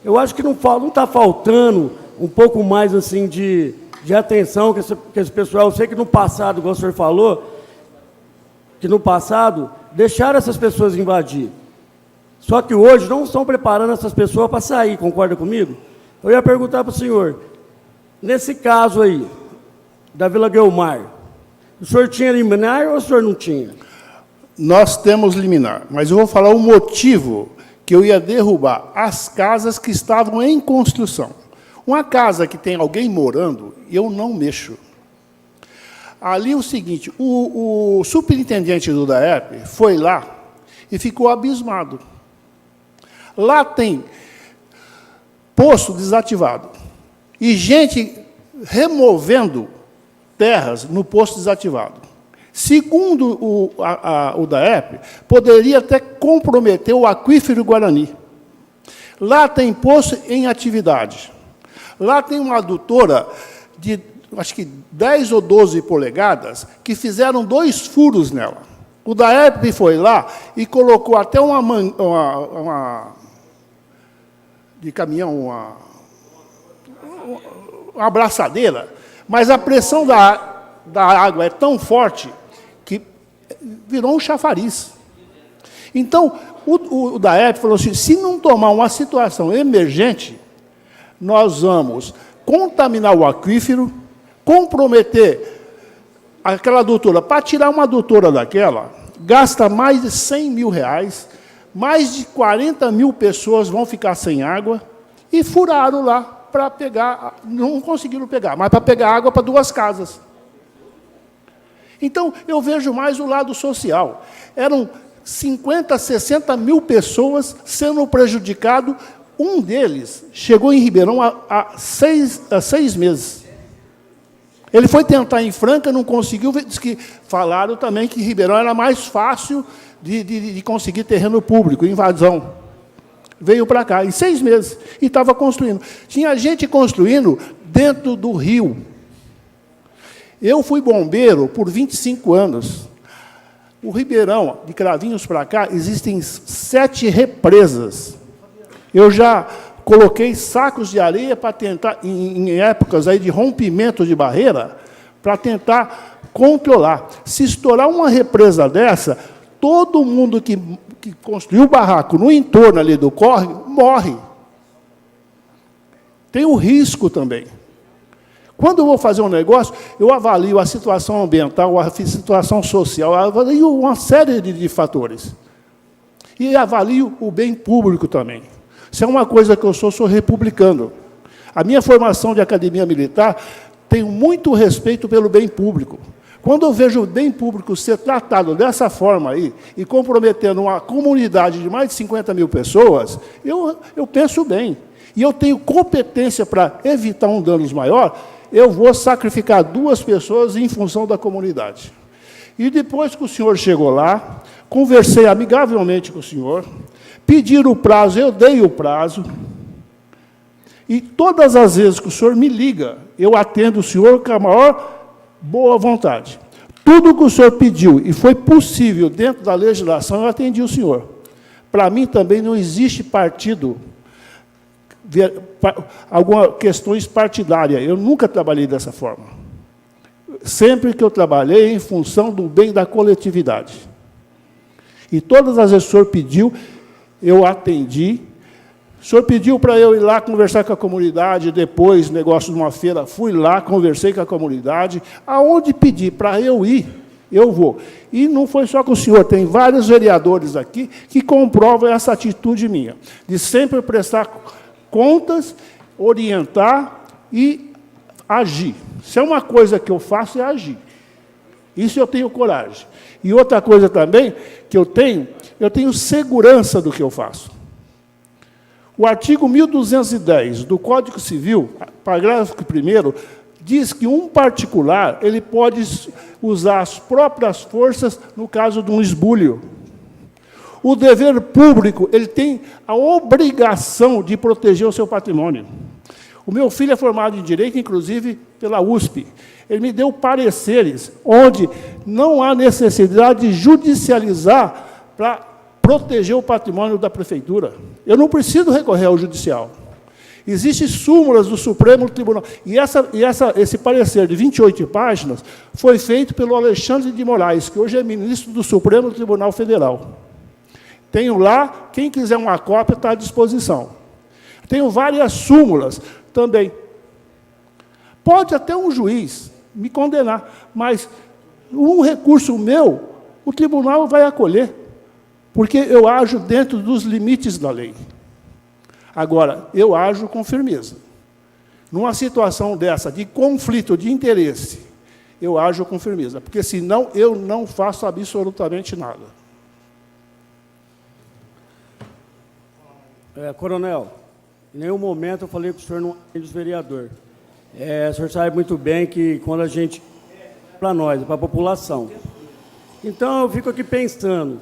Eu acho que não está faltando um pouco mais assim de atenção que esse pessoal. Eu sei que no passado, igual o senhor falou, que no passado deixaram essas pessoas invadir. Só que hoje não estão preparando essas pessoas para sair, concorda comigo? Eu ia perguntar para o senhor, nesse caso aí, da Vila Guilmar, o senhor tinha liminar ou o senhor não tinha? Nós temos liminar, mas eu vou falar o motivo que eu ia derrubar as casas que estavam em construção. Uma casa que tem alguém morando, eu não mexo. Ali é o seguinte, o superintendente do DAERP foi lá e ficou abismado. Lá tem poço desativado e gente removendo terras no poço desativado. Segundo o DAERP, poderia até comprometer o aquífero Guarani. Lá tem poço em atividade. Lá tem uma adutora de, acho que 10 ou 12 polegadas, que fizeram 2 furos nela. O DAERP foi lá e colocou até de caminhão, uma abraçadeira, mas a pressão da água é tão forte que virou um chafariz. Então, o DAERP falou assim, se não tomar uma situação emergente, nós vamos contaminar o aquífero, comprometer aquela adutora. Para tirar uma adutora daquela, gasta mais de 100 mil reais, mais de 40 mil pessoas vão ficar sem água, e furaram lá para pegar, não conseguiram pegar, mas para pegar água para 2 casas. Então, eu vejo mais o lado social. Eram 50, 60 mil pessoas sendo prejudicadas. Um deles chegou em Ribeirão há 6 meses. Ele foi tentar em Franca, não conseguiu. Diz que falaram também que Ribeirão era mais fácil de conseguir terreno público, invasão. Veio para cá, em 6 meses, e estava construindo. Tinha gente construindo dentro do rio. Eu fui bombeiro por 25 anos. O Ribeirão, de Cravinhos para cá, existem 7 represas. Eu já coloquei sacos de areia para tentar, em épocas aí de rompimento de barreira, para tentar controlar. Se estourar uma represa dessa, todo mundo que construiu o barraco no entorno ali do córrego morre. Tem o risco também. Quando eu vou fazer um negócio, eu avalio a situação ambiental, a situação social, eu avalio uma série de fatores. E avalio o bem público também. Isso é uma coisa que eu sou republicano. A minha formação de academia militar tem muito respeito pelo bem público. Quando eu vejo o bem público ser tratado dessa forma aí, e comprometendo uma comunidade de mais de 50 mil pessoas, eu penso bem. E eu tenho competência para evitar um dano maior, eu vou sacrificar 2 pessoas em função da comunidade. E depois que o senhor chegou lá, conversei amigavelmente com o senhor, pediram o prazo, eu dei o prazo, e todas as vezes que o senhor me liga, eu atendo o senhor com a maior boa vontade. Tudo que o senhor pediu, e foi possível dentro da legislação, eu atendi o senhor. Para mim também não existe partido, algumas questões partidárias. Eu nunca trabalhei dessa forma. Sempre que eu trabalhei em função do bem da coletividade. E todas as vezes que o senhor pediu, eu atendi. O senhor pediu para eu ir lá conversar com a comunidade, depois, negócio de uma feira, fui lá, conversei com a comunidade. Aonde pedir para eu ir, eu vou. E não foi só com o senhor, tem vários vereadores aqui que comprovam essa atitude minha, de sempre prestar contas, orientar e agir. Se é uma coisa que eu faço, é agir. Isso eu tenho coragem. E outra coisa também que eu tenho segurança do que eu faço. O artigo 1210 do Código Civil, parágrafo 1º, diz que um particular ele pode usar as próprias forças no caso de um esbulho. O dever público ele tem a obrigação de proteger o seu patrimônio. O meu filho é formado em Direito, inclusive, pela USP. Ele me deu pareceres onde não há necessidade de judicializar para proteger o patrimônio da prefeitura. Eu não preciso recorrer ao judicial. Existem súmulas do Supremo Tribunal. E esse parecer de 28 páginas foi feito pelo Alexandre de Moraes, que hoje é ministro do Supremo Tribunal Federal. Tenho lá, quem quiser uma cópia está à disposição. Tenho várias súmulas também. Pode até um juiz me condenar, mas um recurso meu, o tribunal vai acolher, porque eu ajo dentro dos limites da lei. Agora, eu ajo com firmeza. Numa situação dessa, de conflito de interesse, eu ajo com firmeza, porque senão eu não faço absolutamente nada. Coronel, em nenhum momento eu falei que o senhor não atende os vereadores. O senhor sabe muito bem que quando a gente... para nós, para a população. Então, eu fico aqui pensando,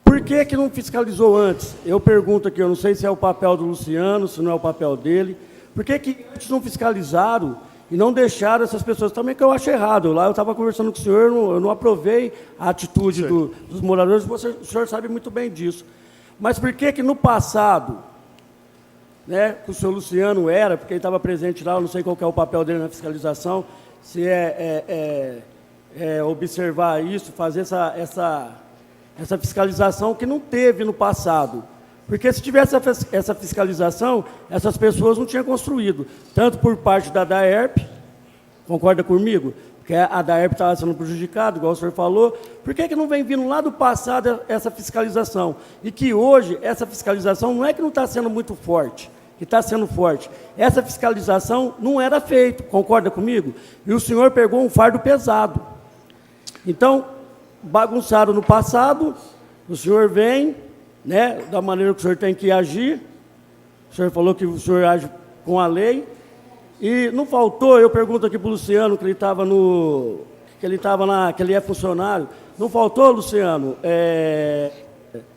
por que não fiscalizou antes? Eu pergunto aqui, eu não sei se é o papel do Luciano, se não é o papel dele. Por que antes não fiscalizaram e não deixaram essas pessoas também, que eu acho errado. Lá eu estava conversando com o senhor, eu não aprovei a atitude dos moradores, o senhor sabe muito bem disso. Mas por que no passado, né, que o senhor Luciano era, porque ele estava presente lá, eu não sei qual que é o papel dele na fiscalização, se observar isso, fazer essa fiscalização que não teve no passado. Porque se tivesse essa fiscalização, essas pessoas não tinham construído. Tanto por parte da DAERP, concorda comigo? Porque a DAERP estava sendo prejudicada, igual o senhor falou. Por que não vem vindo lá do passado essa fiscalização? E que hoje essa fiscalização não é que não está sendo muito forte, que está sendo forte. Essa fiscalização não era feita, concorda comigo? E o senhor pegou um fardo pesado. Então, bagunçaram no passado, o senhor vem, né, da maneira que o senhor tem que agir. O senhor falou que o senhor age com a lei. E não faltou, eu pergunto aqui para o Luciano, que ele estava que ele é funcionário, não faltou, Luciano,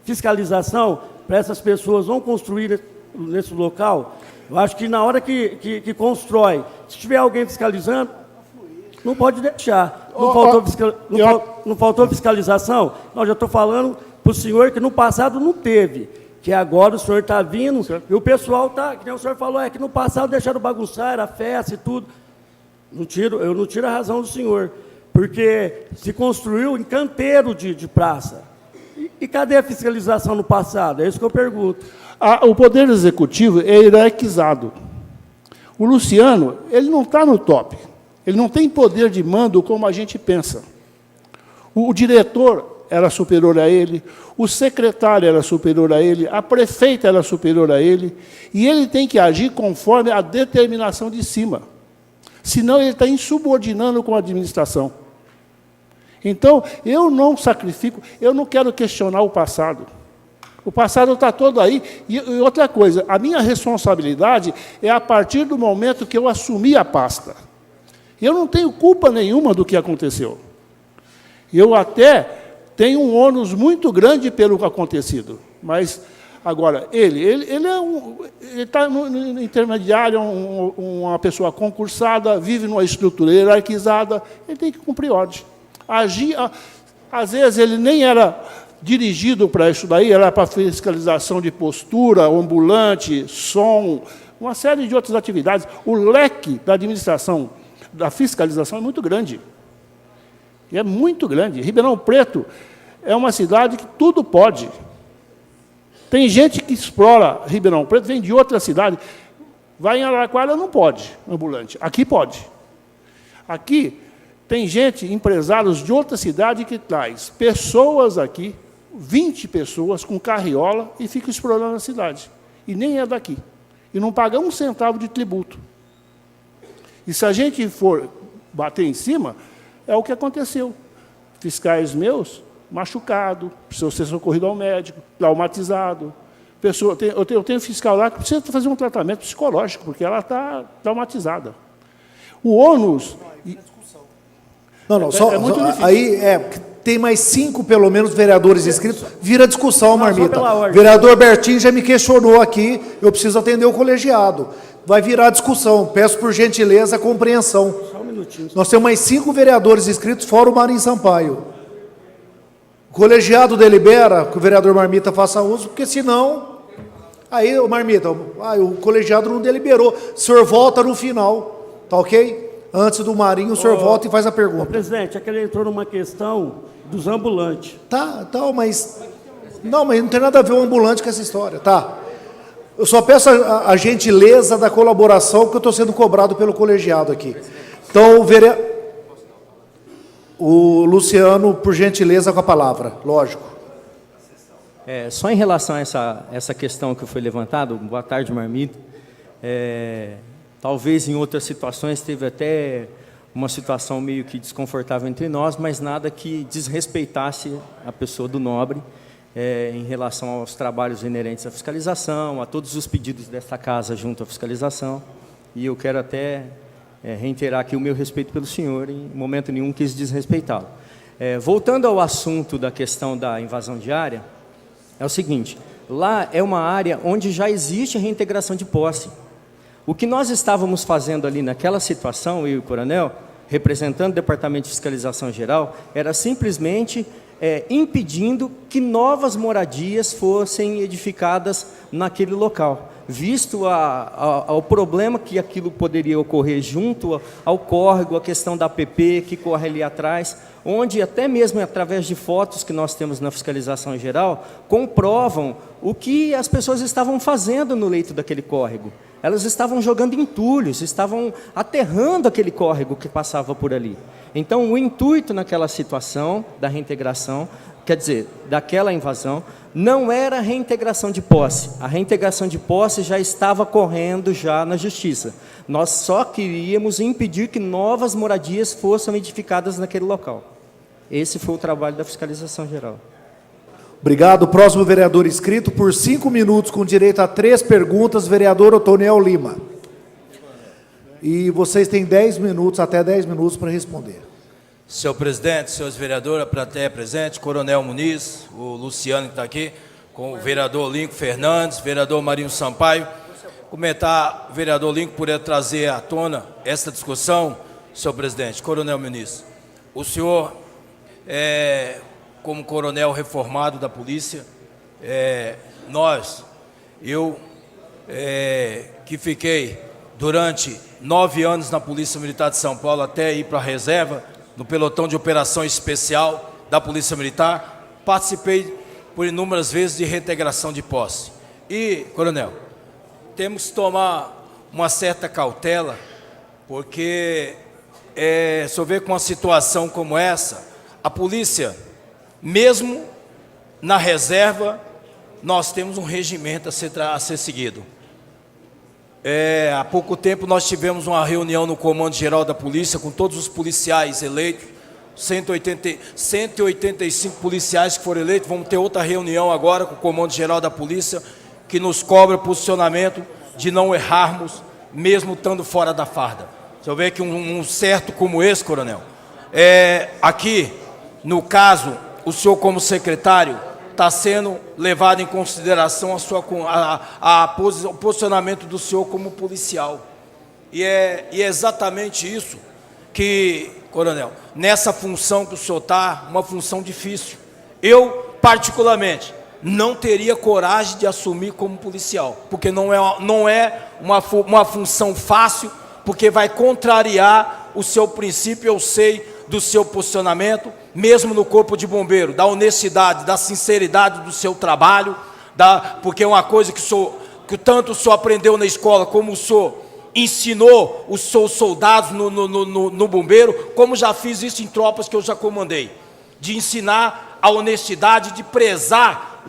fiscalização para essas pessoas não construir nesse local? Eu acho que na hora que constrói, se tiver alguém fiscalizando, não pode deixar. Não faltou fiscalização? Não, já estou falando para o senhor que no passado não teve, que agora o senhor está vindo, e o pessoal está, que nem o senhor falou, que no passado deixaram bagunçar, era festa e tudo. Eu não tiro a razão do senhor, porque se construiu em canteiro de praça. E cadê a fiscalização no passado? É isso que eu pergunto. O Poder Executivo é hierarquizado. O Luciano, ele não está no top. Ele não tem poder de mando como a gente pensa. O diretor era superior a ele, o secretário era superior a ele, a prefeita era superior a ele, e ele tem que agir conforme a determinação de cima. Senão ele está insubordinando com a administração. Então, eu não sacrifico, eu não quero questionar o passado. O passado está todo aí. E outra coisa, a minha responsabilidade é a partir do momento que eu assumi a pasta. Eu não tenho culpa nenhuma do que aconteceu. Eu até tenho um ônus muito grande pelo acontecido. Mas, agora, ele está no intermediário, uma pessoa concursada, vive numa estrutura hierarquizada, ele tem que cumprir ordem. Agir, às vezes, ele nem era dirigido para isso daí, era para fiscalização de postura, ambulante, som, uma série de outras atividades. O leque da administração, da fiscalização é muito grande. E é muito grande. Ribeirão Preto é uma cidade que tudo pode. Tem gente que explora Ribeirão Preto, vem de outra cidade. Vai em Araraquara, não pode, ambulante. Aqui pode. Aqui tem gente, empresários de outra cidade, que traz pessoas aqui, 20 pessoas com carriola, e fica explorando a cidade. E nem é daqui. E não paga um centavo de tributo. E se a gente for bater em cima, é o que aconteceu. Fiscais meus, machucado, precisa ser socorrido ao médico, traumatizado. Eu tenho fiscal lá que precisa fazer um tratamento psicológico, porque ela está traumatizada. O ônus... Só aí tem mais 5, pelo menos, vereadores inscritos. Vira discussão, Marmita. Vereador Bertin já me questionou aqui, eu preciso atender o colegiado. Vai virar discussão. Peço, por gentileza, compreensão. Só um minutinho. Nós temos mais 5 vereadores inscritos, fora o Marinho Sampaio. O colegiado delibera que o vereador Marmita faça uso, porque senão... Aí, Marmita, o colegiado não deliberou. O senhor volta no final, tá ok? Antes do Marinho, o senhor volta e faz a pergunta. Presidente, é que ele entrou numa questão dos ambulantes. Mas... Não, mas não tem nada a ver o ambulante com essa história, tá? Eu só peço a gentileza da colaboração, porque eu estou sendo cobrado pelo colegiado aqui. Então, o Luciano, por gentileza, com a palavra, lógico. Só em relação a essa questão que foi levantada, boa tarde, Marmita. Talvez em outras situações teve até uma situação meio que desconfortável entre nós, mas nada que desrespeitasse a pessoa do nobre em relação aos trabalhos inerentes à fiscalização, a todos os pedidos desta casa junto à fiscalização. E eu quero até reiterar aqui o meu respeito pelo senhor, em momento nenhum quis desrespeitá-lo. Voltando ao assunto da questão da invasão de área, é o seguinte, lá é uma área onde já existe a reintegração de posse. O que nós estávamos fazendo ali naquela situação, eu e o coronel, representando o Departamento de Fiscalização Geral, era simplesmente impedindo que novas moradias fossem edificadas naquele local, visto o problema que aquilo poderia ocorrer junto ao córrego, a questão da APP que corre ali atrás, onde até mesmo através de fotos que nós temos na fiscalização geral, comprovam o que as pessoas estavam fazendo no leito daquele córrego. Elas estavam jogando entulhos, estavam aterrando aquele córrego que passava por ali. Então, o intuito naquela situação da reintegração, quer dizer, daquela invasão, não era a reintegração de posse. A reintegração de posse já estava correndo já na justiça. Nós só queríamos impedir que novas moradias fossem edificadas naquele local. Esse foi o trabalho da fiscalização geral. Obrigado. Próximo vereador inscrito por 5 minutos, com direito a 3 perguntas, vereador Otoniel Lima. E vocês têm 10 minutos, até 10 minutos para responder. Senhor presidente, senhores vereadores, a plateia presente, Coronel Muniz, o Luciano que está aqui, com o vereador Lincoln Fernandes, vereador Marinho Sampaio. Comentar, vereador Lincoln, poder trazer à tona esta discussão, senhor presidente. Coronel Muniz, o senhor, como coronel reformado da polícia, eu que fiquei durante 9 anos na Polícia Militar de São Paulo, até ir para a reserva, no pelotão de operação especial da Polícia Militar, participei por inúmeras vezes de reintegração de posse. E, coronel, temos que tomar uma certa cautela, porque se houver com uma situação como essa, a polícia, mesmo na reserva, nós temos um regimento a ser seguido. Há pouco tempo nós tivemos uma reunião no Comando Geral da Polícia com todos os policiais eleitos, 185 policiais que foram eleitos. Vamos ter outra reunião agora com o Comando Geral da Polícia, que nos cobra posicionamento de não errarmos, mesmo estando fora da farda. Você vê que um certo como esse, coronel, aqui, no caso, o senhor como secretário, está sendo levado em consideração o posicionamento do senhor como policial. E é exatamente isso que, coronel, nessa função que o senhor está, uma função difícil. Eu, particularmente, não teria coragem de assumir como policial, porque não é uma função fácil, porque vai contrariar o seu princípio, eu sei, do seu posicionamento, mesmo no corpo de bombeiro, da honestidade, da sinceridade do seu trabalho, porque é uma coisa que tanto o senhor aprendeu na escola, como o senhor ensinou os seus soldados no bombeiro, como já fiz isso em tropas que eu já comandei, de ensinar a honestidade, de prezar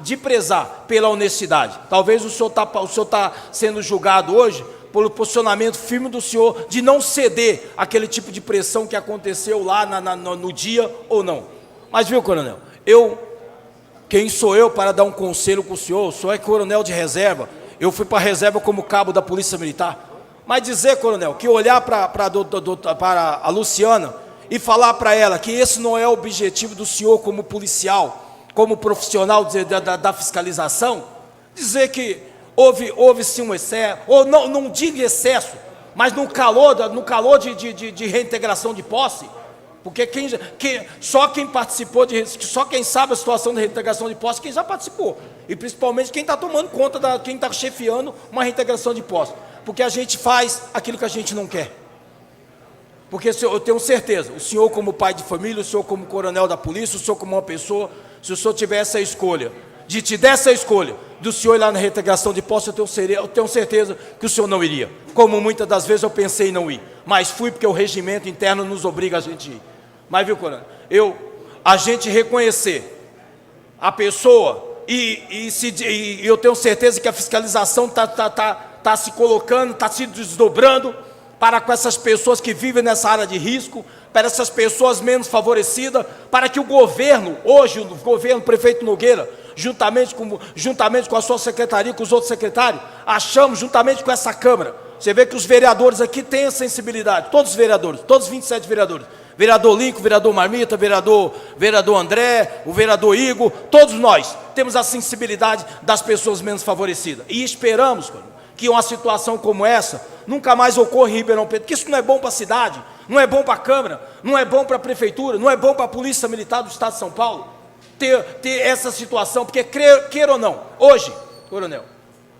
pela honestidade. Talvez o senhor está sendo julgado hoje pelo posicionamento firme do senhor de não ceder àquele tipo de pressão que aconteceu lá no dia ou não. Mas viu, coronel, quem sou eu para dar um conselho com o senhor é coronel de reserva, eu fui para a reserva como cabo da Polícia Militar. Mas dizer, coronel, que olhar para a Luciana e falar para ela que esse não é o objetivo do senhor como policial, como profissional da fiscalização, dizer que houve sim um excesso, ou não digo excesso, mas no calor de reintegração de posse, porque só quem participou, só quem sabe a situação de reintegração de posse, quem já participou, e principalmente quem está tomando conta, quem está chefiando uma reintegração de posse, porque a gente faz aquilo que a gente não quer. Porque eu tenho certeza, o senhor como pai de família, o senhor como coronel da polícia, o senhor como uma pessoa, se o senhor tiver essa escolha, de te dar essa escolha, do senhor ir lá na reintegração de posse, eu tenho certeza que o senhor não iria. Como muitas das vezes eu pensei em não ir, mas fui porque o regimento interno nos obriga a gente a ir. Mas viu, coronel, a gente reconhecer a pessoa e eu tenho certeza que a fiscalização está se colocando, está se desdobrando para com essas pessoas que vivem nessa área de risco, para essas pessoas menos favorecidas, para que o governo, hoje o governo, o prefeito Nogueira, juntamente com a sua secretaria, com os outros secretários, achamos, juntamente com essa Câmara, você vê que os vereadores aqui têm a sensibilidade, todos os vereadores, todos os 27 vereadores, vereador Lincoln, vereador Marmita, vereador André, o vereador Igor, todos nós temos a sensibilidade das pessoas menos favorecidas. E esperamos que uma situação como essa nunca mais ocorra em Ribeirão Preto, porque isso não é bom para a cidade, não é bom para a Câmara, não é bom para a Prefeitura, não é bom para a Polícia Militar do Estado de São Paulo, ter essa situação, porque, queira ou não, hoje, coronel,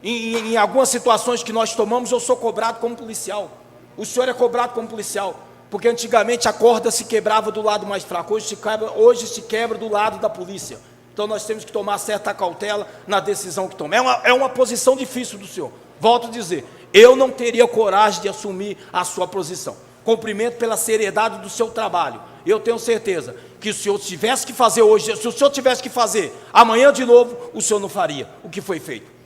em algumas situações que nós tomamos, eu sou cobrado como policial, o senhor é cobrado como policial, porque antigamente a corda se quebrava do lado mais fraco, hoje se quebra do lado da polícia. Então nós temos que tomar certa cautela na decisão que tomamos. É uma posição difícil do senhor. Volto a dizer, eu não teria coragem de assumir a sua posição. Cumprimento pela seriedade do seu trabalho. Eu tenho certeza que se o senhor tivesse que fazer hoje, se o senhor tivesse que fazer amanhã de novo, o senhor não faria o que foi feito.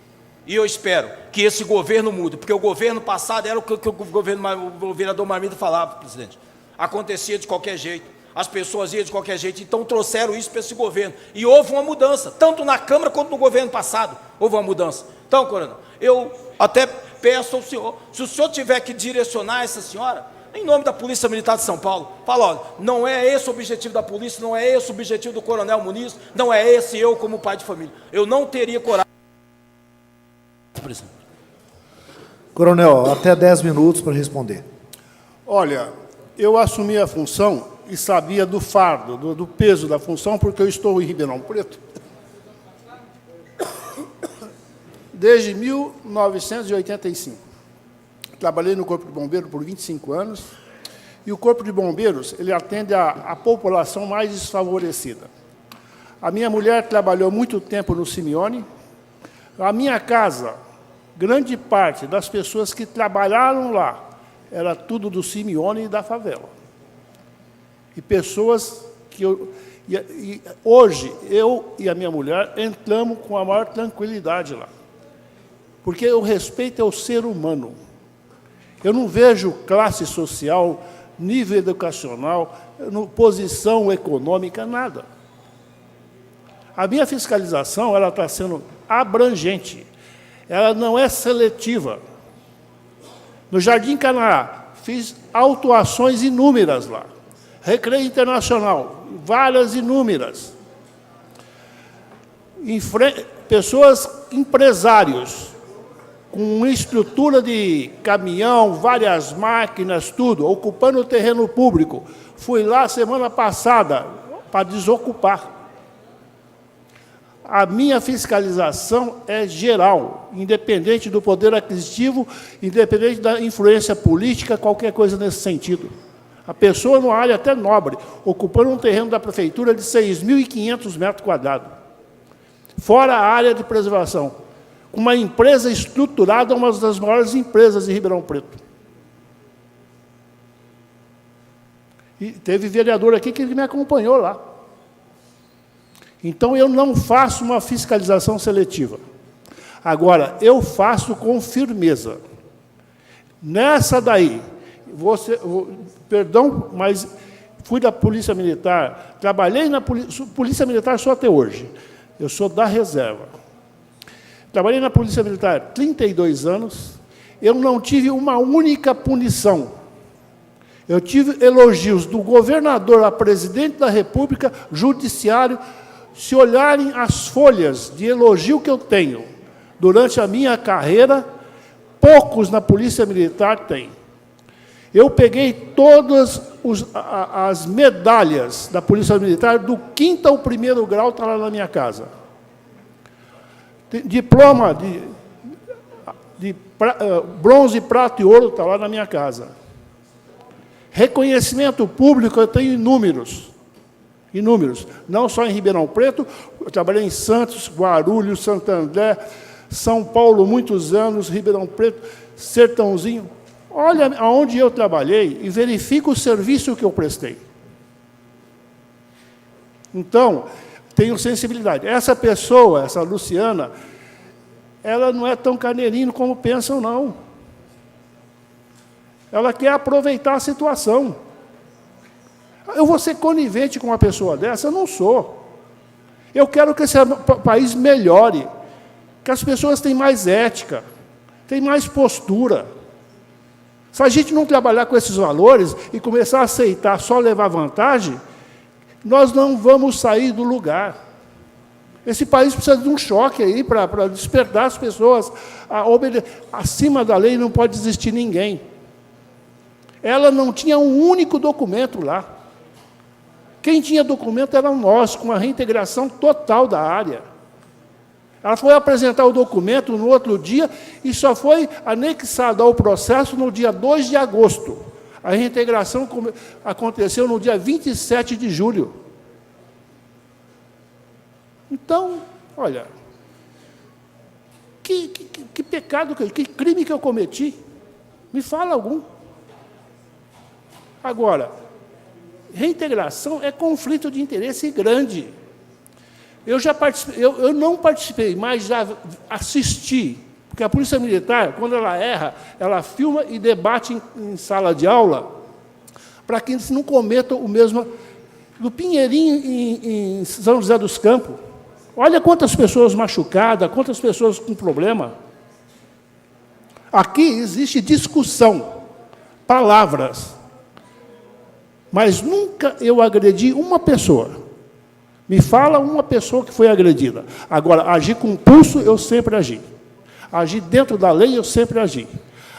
E eu espero que esse governo mude, porque o governo passado era o que o vereador Marmita falava, presidente. Acontecia de qualquer jeito. As pessoas iam de qualquer jeito, então trouxeram isso para esse governo. E houve uma mudança, tanto na Câmara quanto no governo passado, houve uma mudança. Então, coronel, eu até peço ao senhor, se o senhor tiver que direcionar essa senhora, em nome da Polícia Militar de São Paulo, fala, olha, não é esse o objetivo da polícia, não é esse o objetivo do coronel Muniz, não é esse eu como pai de família. Eu não teria coragem. Coronel, até 10 minutos para responder. Olha, eu assumi a função e sabia do fardo, do peso da função, porque eu estou em Ribeirão Preto desde 1985. Trabalhei no Corpo de Bombeiros por 25 anos, e o Corpo de Bombeiros ele atende a população mais desfavorecida. A minha mulher trabalhou muito tempo no Simeone. A minha casa, grande parte das pessoas que trabalharam lá, era tudo do Simeone e da favela. E pessoas que hoje, eu e a minha mulher entramos com a maior tranquilidade lá. Porque o respeito é o ser humano. Eu não vejo classe social, nível educacional, posição econômica, nada. A minha fiscalização ela está sendo abrangente. Ela não é seletiva. No Jardim Canaã, fiz autuações inúmeras lá. Recreio Internacional, várias inúmeras. Pessoas, empresários, com estrutura de caminhão, várias máquinas, tudo, ocupando o terreno público. Fui lá semana passada para desocupar. A minha fiscalização é geral, independente do poder aquisitivo, independente da influência política, qualquer coisa nesse sentido. A pessoa, numa área até nobre, ocupando um terreno da prefeitura de 6.500 metros quadrados, fora a área de preservação, uma empresa estruturada, uma das maiores empresas de Ribeirão Preto. E teve vereador aqui que me acompanhou lá. Então, eu não faço uma fiscalização seletiva. Agora, eu faço com firmeza. Nessa daí, perdão, mas fui da Polícia Militar, trabalhei na Polícia Militar só até hoje. Eu sou da reserva. Trabalhei na Polícia Militar 32 anos, eu não tive uma única punição. Eu tive elogios do governador a presidente da República, judiciário. Se olharem as folhas de elogio que eu tenho durante a minha carreira, poucos na Polícia Militar têm. Eu peguei todas as medalhas da Polícia Militar, do 5º ao 1º grau, está lá na minha casa. Diploma de bronze, prata e ouro está lá na minha casa. Reconhecimento público eu tenho inúmeros. Inúmeros. Não só em Ribeirão Preto, eu trabalhei em Santos, Guarulhos, Santo André, São Paulo, muitos anos, Ribeirão Preto, Sertãozinho. Olha aonde eu trabalhei e verifica o serviço que eu prestei. Então, tenho sensibilidade. Essa pessoa, essa Luciana, ela não é tão carneirinho como pensam, não. Ela quer aproveitar a situação. Eu vou ser conivente com uma pessoa dessa? Eu não sou. Eu quero que esse país melhore, que as pessoas tenham mais ética, tenham mais postura. Se a gente não trabalhar com esses valores e começar a aceitar só levar vantagem, nós não vamos sair do lugar. Esse país precisa de um choque aí para despertar as pessoas. Acima da lei não pode existir ninguém. Ela não tinha um único documento lá. Quem tinha documento eram nós, com a reintegração total da área. Ela foi apresentar o documento no outro dia e só foi anexada ao processo no dia 2 de agosto. A reintegração aconteceu no dia 27 de julho. Então, olha, que pecado, que crime que eu cometi? Me fala algum. Agora, reintegração é conflito de interesse grande. Eu já participei, eu não participei, mas já assisti, porque a Polícia Militar, quando ela erra, ela filma e debate em sala de aula, para que eles não cometam o mesmo. Do Pinheirinho, em São José dos Campos, olha quantas pessoas machucadas, quantas pessoas com problema. Aqui existe discussão, palavras, mas nunca eu agredi uma pessoa. Me fala uma pessoa que foi agredida. Agora, agir com pulso, eu sempre agi. Agir dentro da lei, eu sempre agi.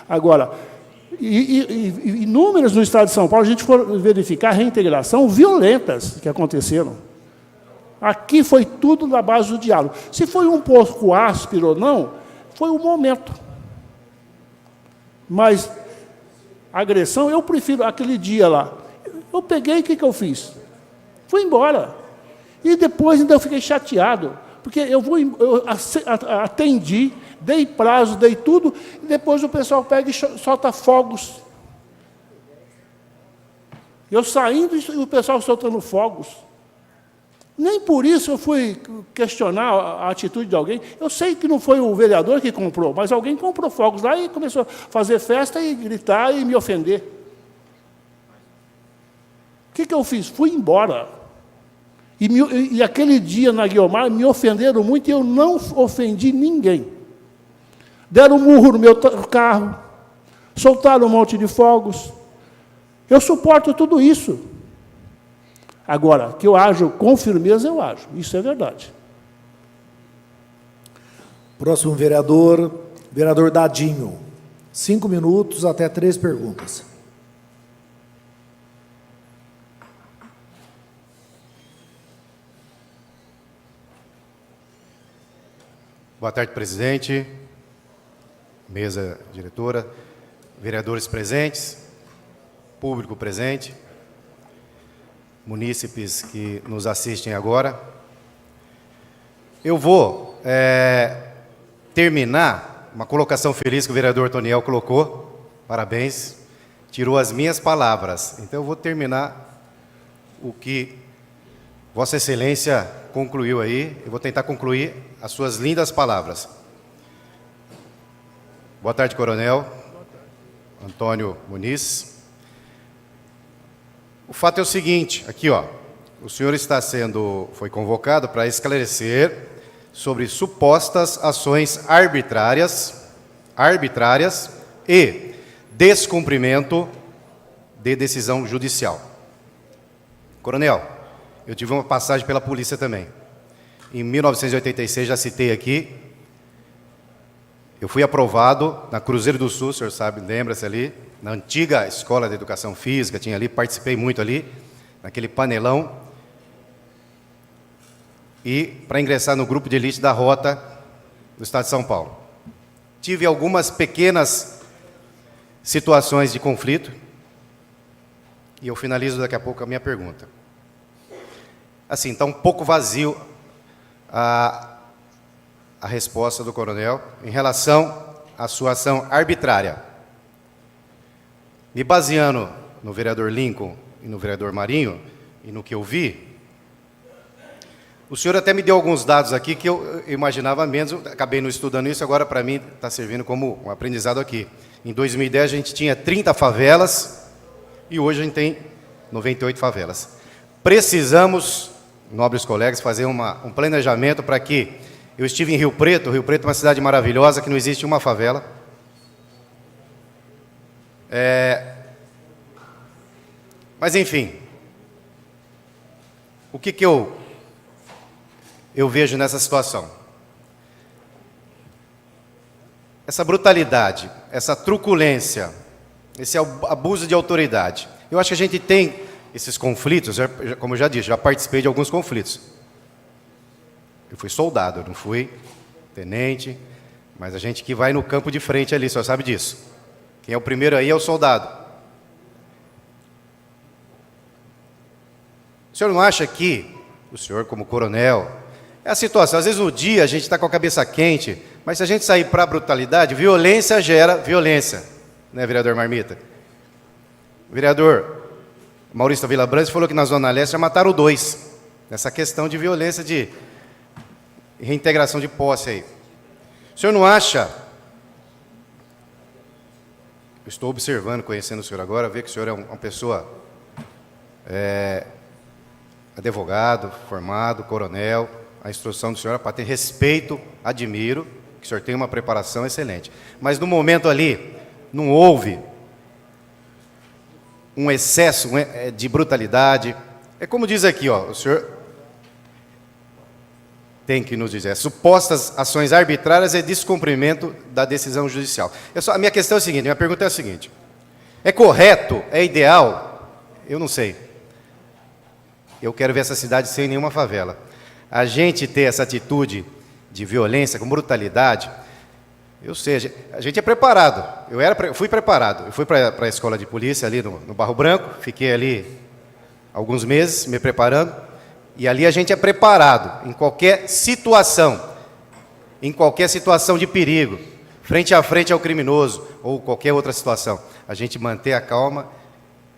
Agora, inúmeras no Estado de São Paulo, a gente for verificar a reintegração violentas que aconteceram. Aqui foi tudo na base do diálogo. Se foi um pouco áspero ou não, foi o momento. Mas, agressão, eu prefiro aquele dia lá. Eu peguei, o que eu fiz? Fui embora. E depois ainda eu fiquei chateado, porque eu atendi, dei prazo, dei tudo, e depois o pessoal pega e solta fogos. Eu saindo e o pessoal soltando fogos. Nem por isso eu fui questionar a atitude de alguém. Eu sei que não foi o vereador que comprou, mas alguém comprou fogos lá e começou a fazer festa e gritar e me ofender. O que eu fiz? Fui embora. E aquele dia na Guiomar me ofenderam muito e eu não ofendi ninguém. Deram um murro no meu carro, soltaram um monte de fogos. Eu suporto tudo isso. Agora, que eu ajo com firmeza, eu ajo. Isso é verdade. Próximo vereador, vereador Dadinho. 5 minutos, até 3 perguntas. Boa tarde, presidente, mesa diretora, vereadores presentes, público presente, munícipes que nos assistem agora. Eu vou terminar uma colocação feliz que o vereador Toniel colocou, parabéns, tirou as minhas palavras. Então eu vou terminar o que Vossa Excelência concluiu aí, eu vou tentar concluir as suas lindas palavras. Boa tarde, coronel. Antônio Muniz. O fato é o seguinte, aqui, ó, o senhor foi convocado para esclarecer sobre supostas ações arbitrárias e descumprimento de decisão judicial. Coronel, eu tive uma passagem pela polícia também. Em 1986, já citei aqui, eu fui aprovado na Cruzeiro do Sul, o senhor sabe, lembra-se ali, na antiga Escola de Educação Física, tinha ali, participei muito ali, naquele panelão, e para ingressar no grupo de elite da Rota do Estado de São Paulo. Tive algumas pequenas situações de conflito, e eu finalizo daqui a pouco a minha pergunta. Assim, está um pouco vazio a resposta do coronel em relação à sua ação arbitrária. Me baseando no vereador Lincoln e no vereador Marinho, e no que eu vi, o senhor até me deu alguns dados aqui que eu imaginava menos, acabei não estudando isso, agora para mim está servindo como um aprendizado aqui. Em 2010 a gente tinha 30 favelas e hoje a gente tem 98 favelas. Precisamos, nobres colegas, fazer um planejamento para que... Eu estive em Rio Preto é uma cidade maravilhosa, que não existe uma favela. Mas, enfim, o que eu eu vejo nessa situação? Essa brutalidade, essa truculência, esse abuso de autoridade. Eu acho que a gente tem esses conflitos, como eu já disse, já participei de alguns conflitos. Eu fui soldado, eu não fui tenente, mas a gente que vai no campo de frente ali, só sabe disso. Quem é o primeiro aí é o soldado. O senhor não acha que, o senhor como coronel, é a situação, às vezes no dia a gente está com a cabeça quente, mas se a gente sair para a brutalidade, violência gera violência, né, vereador Marmita? O vereador Maurício Villabrans falou que na Zona Leste já mataram 2, nessa questão de violência, de reintegração de posse aí. O senhor não acha, eu estou observando, conhecendo o senhor agora, ver que o senhor é uma pessoa, advogado, formado, coronel, a instrução do senhor é para ter respeito, admiro, que o senhor tem uma preparação excelente. Mas no momento ali, não houve um excesso de brutalidade. É como diz aqui, ó, o senhor tem que nos dizer, supostas ações arbitrárias e descumprimento da decisão judicial. A minha questão é a seguinte, minha pergunta é a seguinte, é correto, é ideal? Eu não sei. Eu quero ver essa cidade sem nenhuma favela. A gente ter essa atitude de violência, com brutalidade, ou seja, a gente é preparado. Eu fui preparado. Eu fui para a escola de polícia ali no Barro Branco, fiquei ali alguns meses me preparando, e ali a gente é preparado em qualquer situação de perigo, frente a frente ao criminoso, ou qualquer outra situação. A gente manter a calma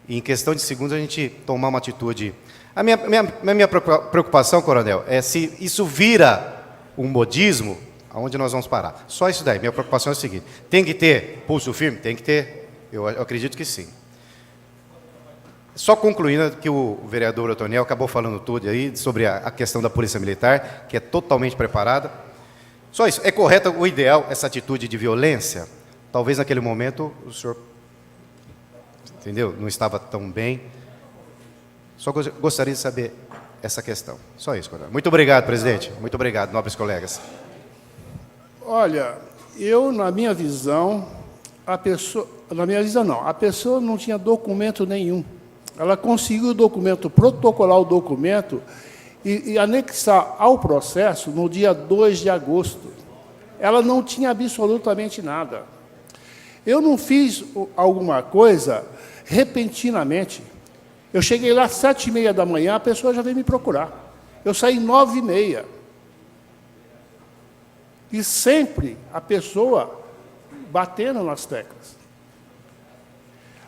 e, em questão de segundos, a gente tomar uma atitude. A minha preocupação, coronel, é se isso vira um modismo, aonde nós vamos parar. Só isso daí. Minha preocupação é o seguinte, tem que ter pulso firme? Tem que ter. Eu acredito que sim. Só concluindo que o vereador Otoniel acabou falando tudo aí sobre a questão da Polícia Militar, que é totalmente preparada. Só isso. É correto, o ideal, essa atitude de violência? Talvez naquele momento o senhor, entendeu? Não estava tão bem. Só gostaria de saber essa questão. Só isso, coronel. Muito obrigado, presidente. Muito obrigado, nobres colegas. Olha, na minha visão, a pessoa não tinha documento nenhum. Ela conseguiu o documento, protocolar o documento e anexar ao processo no dia 2 de agosto. Ela não tinha absolutamente nada. Eu não fiz alguma coisa repentinamente. Eu cheguei lá às 7h30 da manhã, a pessoa já veio me procurar. Eu saí 9h30. E sempre a pessoa batendo nas teclas.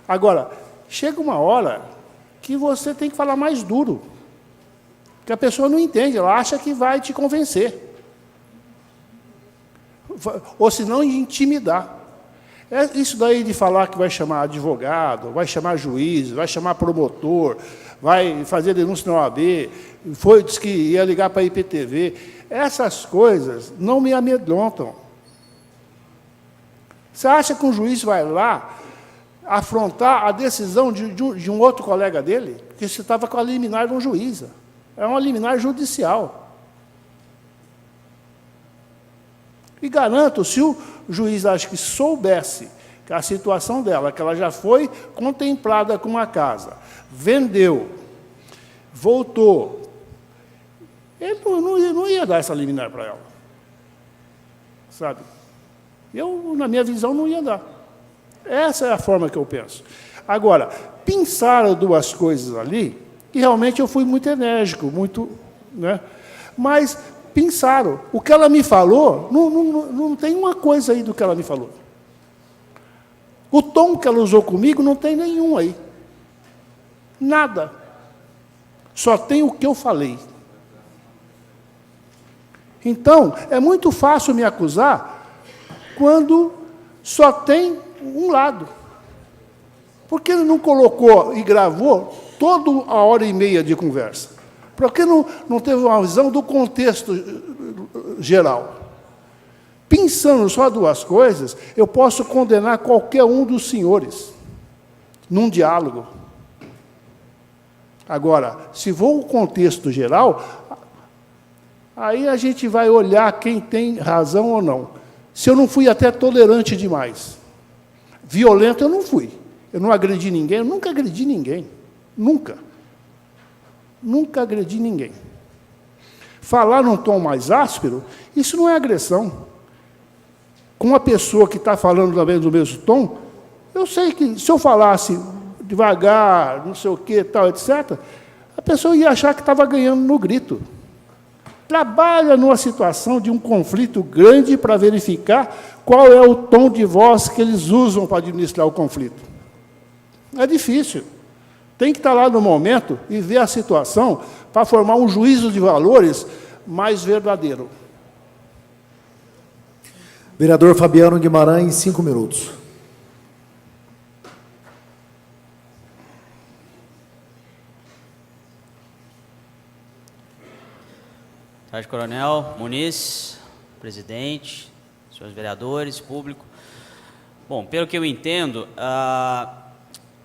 Agora, chega uma hora que você tem que falar mais duro. Porque a pessoa não entende, ela acha que vai te convencer. Ou se não, intimidar. Isso daí de falar que vai chamar advogado, vai chamar juiz, vai chamar promotor, vai fazer denúncia na OAB, disse que ia ligar para a IPTV, essas coisas não me amedrontam. Você acha que um juiz vai lá afrontar a decisão de um outro colega dele? Porque você estava com a liminar de um juiz. É uma liminar judicial. E garanto, se o juiz acha que soubesse que a situação dela, que ela já foi contemplada com uma casa, vendeu, voltou, ele não ia dar essa liminar para ela. Sabe? Eu, na minha visão, não ia dar. Essa é a forma que eu penso. Agora, pensaram duas coisas ali, e realmente eu fui muito enérgico, muito, né? Mas pensaram. O que ela me falou, não tem uma coisa aí do que ela me falou. O tom que ela usou comigo não tem nenhum aí. Nada. Só tem o que eu falei. Então, é muito fácil me acusar quando só tem um lado. Por que ele não colocou e gravou toda a hora e meia de conversa? Por que não teve uma visão do contexto geral? Pensando só duas coisas, eu posso condenar qualquer um dos senhores num diálogo. Agora, se vou ao contexto geral, Aí a gente vai olhar quem tem razão ou não. Se eu não fui até tolerante demais, violento eu não fui. Eu não agredi ninguém, eu nunca agredi ninguém. Nunca. Nunca agredi ninguém. Falar num tom mais áspero, isso não é agressão. Com uma pessoa que está falando também do mesmo tom, eu sei que se eu falasse devagar, não sei o quê, tal, etc., a pessoa ia achar que estava ganhando no grito. Trabalha numa situação de um conflito grande para verificar qual é o tom de voz que eles usam para administrar o conflito. É difícil. Tem que estar lá no momento e ver a situação para formar um juízo de valores mais verdadeiro. Vereador Fabiano Guimarães, 5 minutos. Boa tarde, Coronel Muniz, presidente, senhores vereadores, público. Bom, pelo que eu entendo,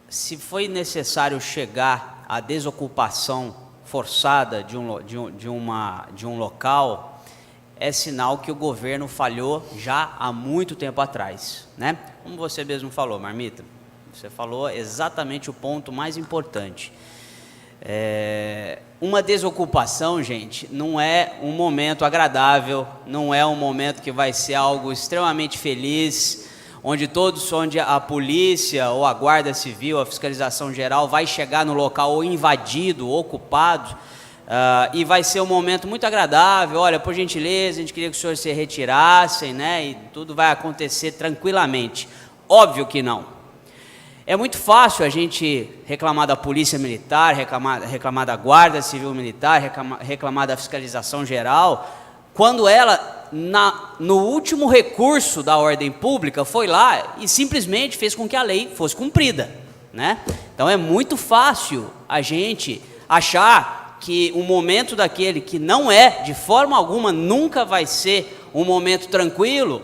se foi necessário chegar à desocupação forçada de um local, é sinal que o governo falhou já há muito tempo atrás, né? Como você mesmo falou, Marmita, você falou exatamente o ponto mais importante. Uma desocupação, gente, não é um momento agradável, não é um momento que vai ser algo extremamente feliz, onde a polícia ou a guarda civil, a fiscalização geral vai chegar no local ou invadido, ou ocupado, e vai ser um momento muito agradável. Olha, por gentileza, a gente queria que os senhores se retirassem, né, e tudo vai acontecer tranquilamente. Óbvio que não. É muito fácil a gente reclamar da polícia militar, reclamar da guarda civil militar, reclamar da fiscalização geral, quando ela, no último recurso da ordem pública, foi lá e simplesmente fez com que a lei fosse cumprida, né? Então é muito fácil a gente achar que um momento daquele que não é, de forma alguma, nunca vai ser um momento tranquilo,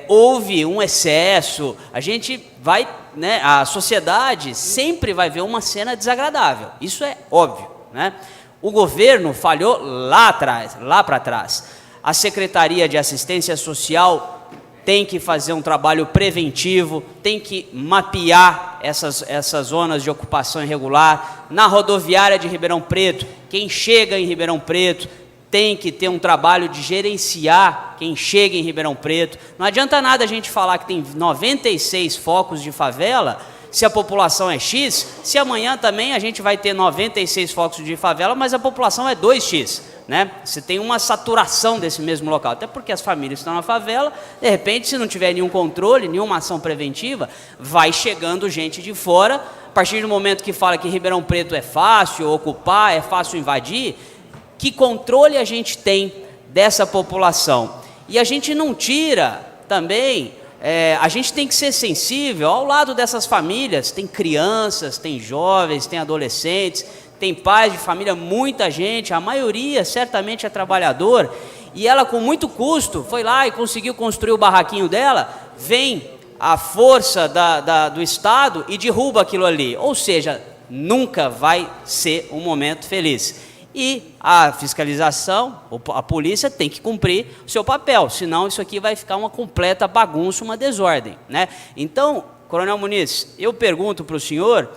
houve um excesso, a gente vai, né, a sociedade sempre vai ver uma cena desagradável, isso é óbvio, né? O governo falhou lá para trás. A Secretaria de Assistência Social tem que fazer um trabalho preventivo, tem que mapear essas zonas de ocupação irregular. Na rodoviária de Ribeirão Preto, quem chega em Ribeirão Preto tem que ter um trabalho de gerenciar quem chega em Ribeirão Preto. Não adianta nada a gente falar que tem 96 focos de favela, se a população é X, se amanhã também a gente vai ter 96 focos de favela, mas a população é 2X, né? Você tem uma saturação desse mesmo local, até porque as famílias estão na favela, de repente, se não tiver nenhum controle, nenhuma ação preventiva, vai chegando gente de fora. A partir do momento que fala que Ribeirão Preto é fácil ocupar, é fácil invadir, que controle a gente tem dessa população? E a gente não tira também... a gente tem que ser sensível ao lado dessas famílias. Tem crianças, tem jovens, tem adolescentes, tem pais de família, muita gente, a maioria certamente é trabalhador, e ela com muito custo foi lá e conseguiu construir o barraquinho dela, vem a força do Estado e derruba aquilo ali, ou seja, nunca vai ser um momento feliz. E a fiscalização, a polícia tem que cumprir o seu papel, senão isso aqui vai ficar uma completa bagunça, uma desordem, né? Então, Coronel Muniz, eu pergunto para o senhor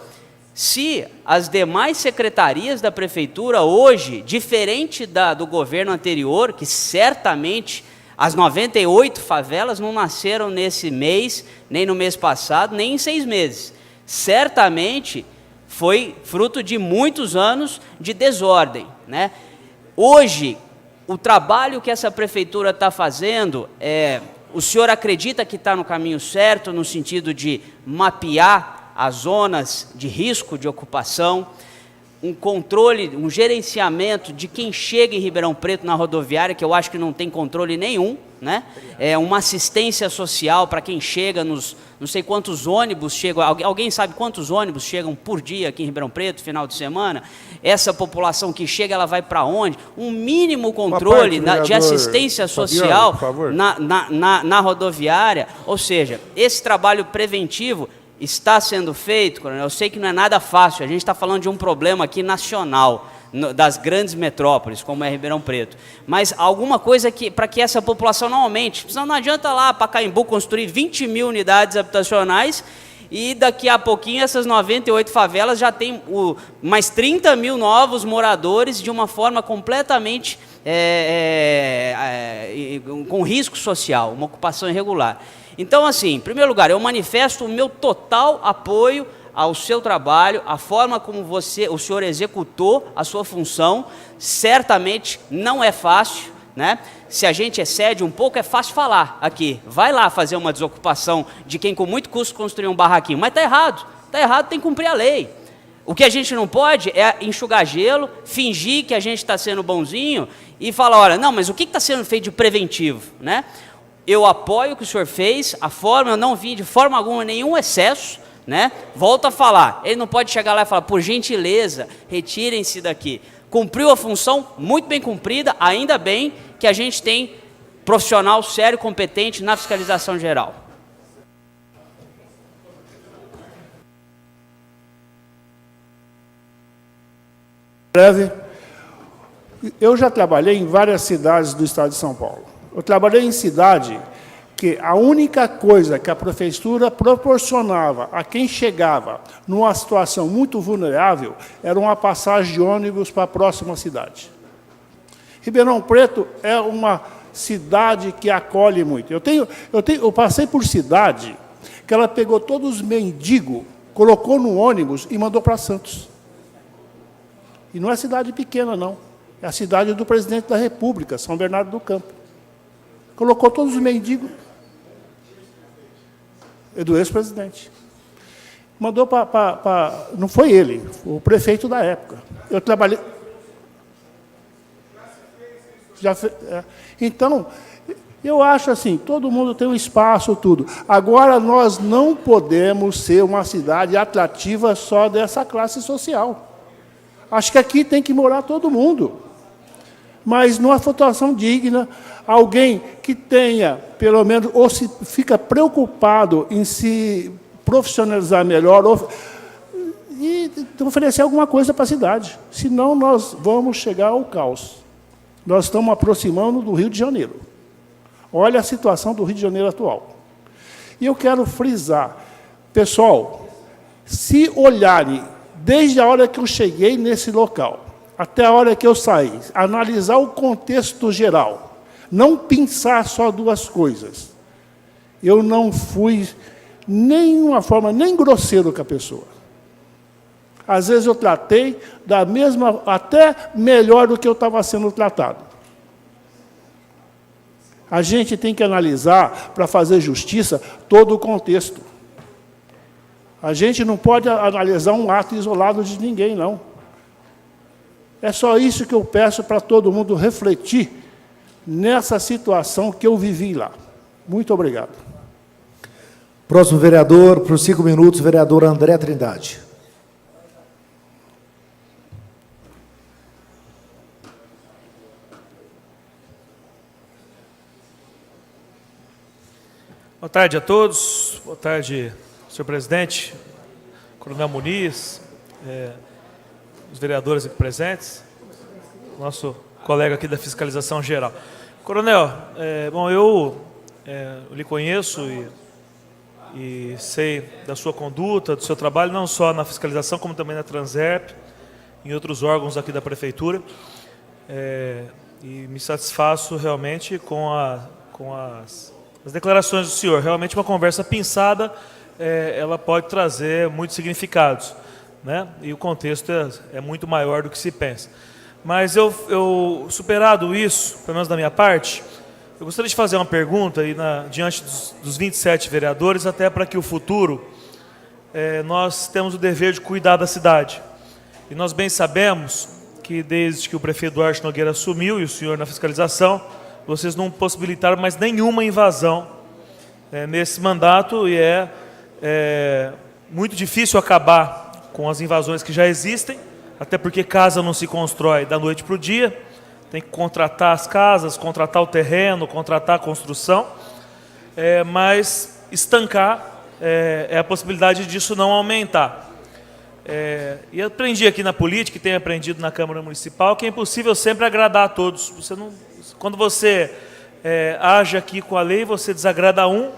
se as demais secretarias da prefeitura hoje, diferente do governo anterior, que certamente as 98 favelas não nasceram nesse mês, nem no mês passado, nem em 6 meses, certamente... foi fruto de muitos anos de desordem, né? Hoje, o trabalho que essa prefeitura está fazendo, o senhor acredita que está no caminho certo, no sentido de mapear as zonas de risco de ocupação, um controle, um gerenciamento de quem chega em Ribeirão Preto na rodoviária, que eu acho que não tem controle nenhum, né? Uma assistência social para quem chega nos... não sei quantos ônibus chegam, alguém sabe quantos ônibus chegam por dia aqui em Ribeirão Preto, final de semana? Essa população que chega, ela vai para onde? Um mínimo controle de assistência social na rodoviária, ou seja, esse trabalho preventivo está sendo feito, coronel. Eu sei que não é nada fácil, a gente está falando de um problema aqui nacional, das grandes metrópoles, como é Ribeirão Preto. Mas alguma coisa para que essa população não aumente. Senão não adianta lá Pacaembu construir 20 mil unidades habitacionais e daqui a pouquinho essas 98 favelas já tem mais 30 mil novos moradores de uma forma completamente com risco social, uma ocupação irregular. Então, assim, em primeiro lugar, eu manifesto o meu total apoio ao seu trabalho, a forma como o senhor executou a sua função. Certamente não é fácil, né? Se a gente excede um pouco, é fácil falar aqui. Vai lá fazer uma desocupação de quem com muito custo construiu um barraquinho. Mas está errado, tem que cumprir a lei. O que a gente não pode é enxugar gelo, fingir que a gente está sendo bonzinho e falar, olha, não, mas o que está sendo feito de preventivo, né? Eu apoio o que o senhor fez, a forma, eu não vi de forma alguma nenhum excesso, né? Volto a falar, ele não pode chegar lá e falar, por gentileza, retirem-se daqui. Cumpriu a função, muito bem cumprida, ainda bem que a gente tem profissional sério, competente na fiscalização geral. Breve. Eu já trabalhei em várias cidades do estado de São Paulo. Eu trabalhei em cidade que a única coisa que a prefeitura proporcionava a quem chegava numa situação muito vulnerável era uma passagem de ônibus para a próxima cidade. Ribeirão Preto é uma cidade que acolhe muito. Eu passei por cidade que ela pegou todos os mendigos, colocou no ônibus e mandou para Santos. E não é cidade pequena, não. É a cidade do presidente da República, São Bernardo do Campo. Colocou todos os mendigos. É do ex-presidente. Mandou para... Não foi ele, foi o prefeito da época. Eu trabalhei... Então, eu acho assim, todo mundo tem um espaço, tudo. Agora, nós não podemos ser uma cidade atrativa só dessa classe social. Acho que aqui tem que morar todo mundo. Mas numa situação digna, alguém que tenha, pelo menos, ou se fica preocupado em se profissionalizar melhor, e oferecer alguma coisa para a cidade. Senão, nós vamos chegar ao caos. Nós estamos aproximando do Rio de Janeiro. Olha a situação do Rio de Janeiro atual. E eu quero frisar, pessoal, se olharem, desde a hora que eu cheguei nesse local, até a hora que eu saí, analisar o contexto geral, não pensar só duas coisas. Eu não fui nenhuma forma, nem grosseiro com a pessoa. Às vezes eu tratei da mesma, até melhor do que eu estava sendo tratado. A gente tem que analisar, para fazer justiça, todo o contexto. A gente não pode analisar um ato isolado de ninguém, não. É só isso que eu peço para todo mundo refletir nessa situação que eu vivi lá. Muito obrigado. Próximo vereador, por 5 minutos, vereador André Trindade. Boa tarde a todos. Boa tarde, senhor presidente, coronel Muniz, os vereadores aqui presentes, nosso colega aqui da fiscalização geral. Coronel, bom, eu lhe conheço e sei da sua conduta, do seu trabalho, não só na fiscalização, como também na Transerp, em outros órgãos aqui da prefeitura, e me satisfaço realmente com as declarações do senhor. Realmente uma conversa pensada, ela pode trazer muitos significados, né? E o contexto é muito maior do que se pensa. Mas eu superado isso, pelo menos da minha parte, eu gostaria de fazer uma pergunta aí diante dos 27 vereadores, até para que o futuro, nós temos o dever de cuidar da cidade. E nós bem sabemos que desde que o prefeito Duarte Nogueira assumiu e o senhor na fiscalização, vocês não possibilitaram mais nenhuma invasão nesse mandato, e é muito difícil acabar com as invasões que já existem, até porque casa não se constrói da noite para o dia, tem que contratar as casas, contratar o terreno, contratar a construção, mas estancar é a possibilidade disso não aumentar. E aprendi aqui na política, e tenho aprendido na Câmara Municipal, que é impossível sempre agradar a todos. Quando você age aqui com a lei, você desagrada um,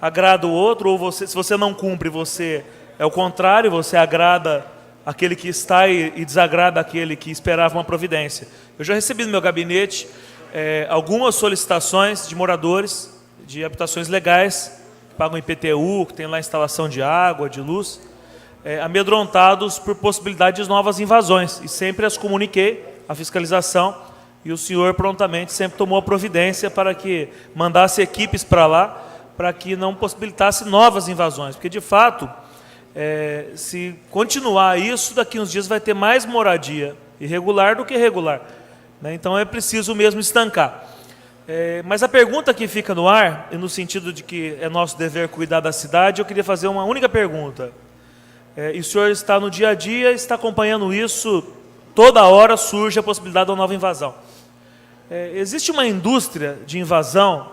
agrada o outro, ou se você não cumpre, você é o contrário, você agrada aquele que está e desagrada aquele que esperava uma providência. Eu já recebi no meu gabinete algumas solicitações de moradores de habitações legais, que pagam IPTU, que tem lá instalação de água, de luz, amedrontados por possibilidade de novas invasões. E sempre as comuniquei à fiscalização, e o senhor prontamente sempre tomou a providência para que mandasse equipes para lá, para que não possibilitasse novas invasões. Porque, de fato, se continuar isso, daqui uns dias vai ter mais moradia irregular do que regular, né? Então é preciso mesmo estancar. Mas a pergunta que fica no ar, e no sentido de que é nosso dever cuidar da cidade, eu queria fazer uma única pergunta. E o senhor está no dia a dia, está acompanhando isso, toda hora surge a possibilidade de uma nova invasão. Existe uma indústria de invasão,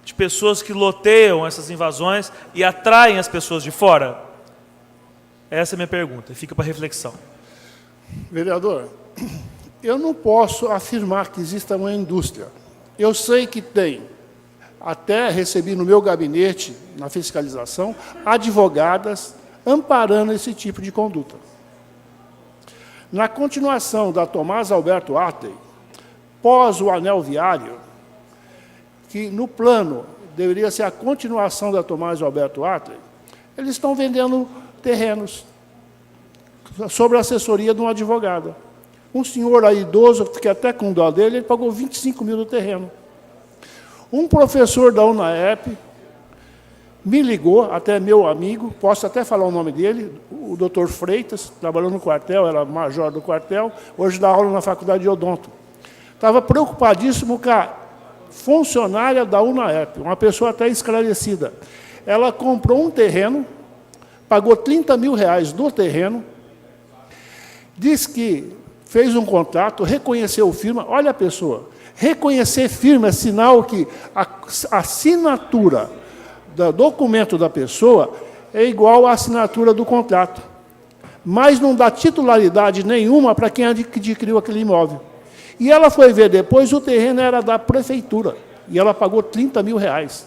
de pessoas que loteiam essas invasões e atraem as pessoas de fora? Essa é a minha pergunta, fica para reflexão. Vereador, eu não posso afirmar que exista uma indústria. Eu sei que tem, até recebi no meu gabinete, na fiscalização, advogadas amparando esse tipo de conduta. Na continuação da Tomás Alberto Atley, pós o anel viário, que no plano deveria ser a continuação da Tomás Alberto Atley, eles estão vendendo terrenos sob a assessoria de um advogado. Um senhor aí idoso, fiquei até com dó dele, ele pagou 25 mil do terreno. Um professor da UNAEP me ligou, até meu amigo, posso até falar o nome dele, o doutor Freitas, trabalhou no quartel, era major do quartel, hoje dá aula na faculdade de Odonto. Estava preocupadíssimo com a funcionária da UNAEP, uma pessoa até esclarecida. Ela comprou um terreno, pagou 30 mil reais do terreno, diz que fez um contrato, reconheceu firma. Olha a pessoa, reconhecer firma é sinal que a assinatura do documento da pessoa é igual à assinatura do contrato, mas não dá titularidade nenhuma para quem adquiriu aquele imóvel. E ela foi ver depois, o terreno era da prefeitura, e ela pagou 30 mil reais.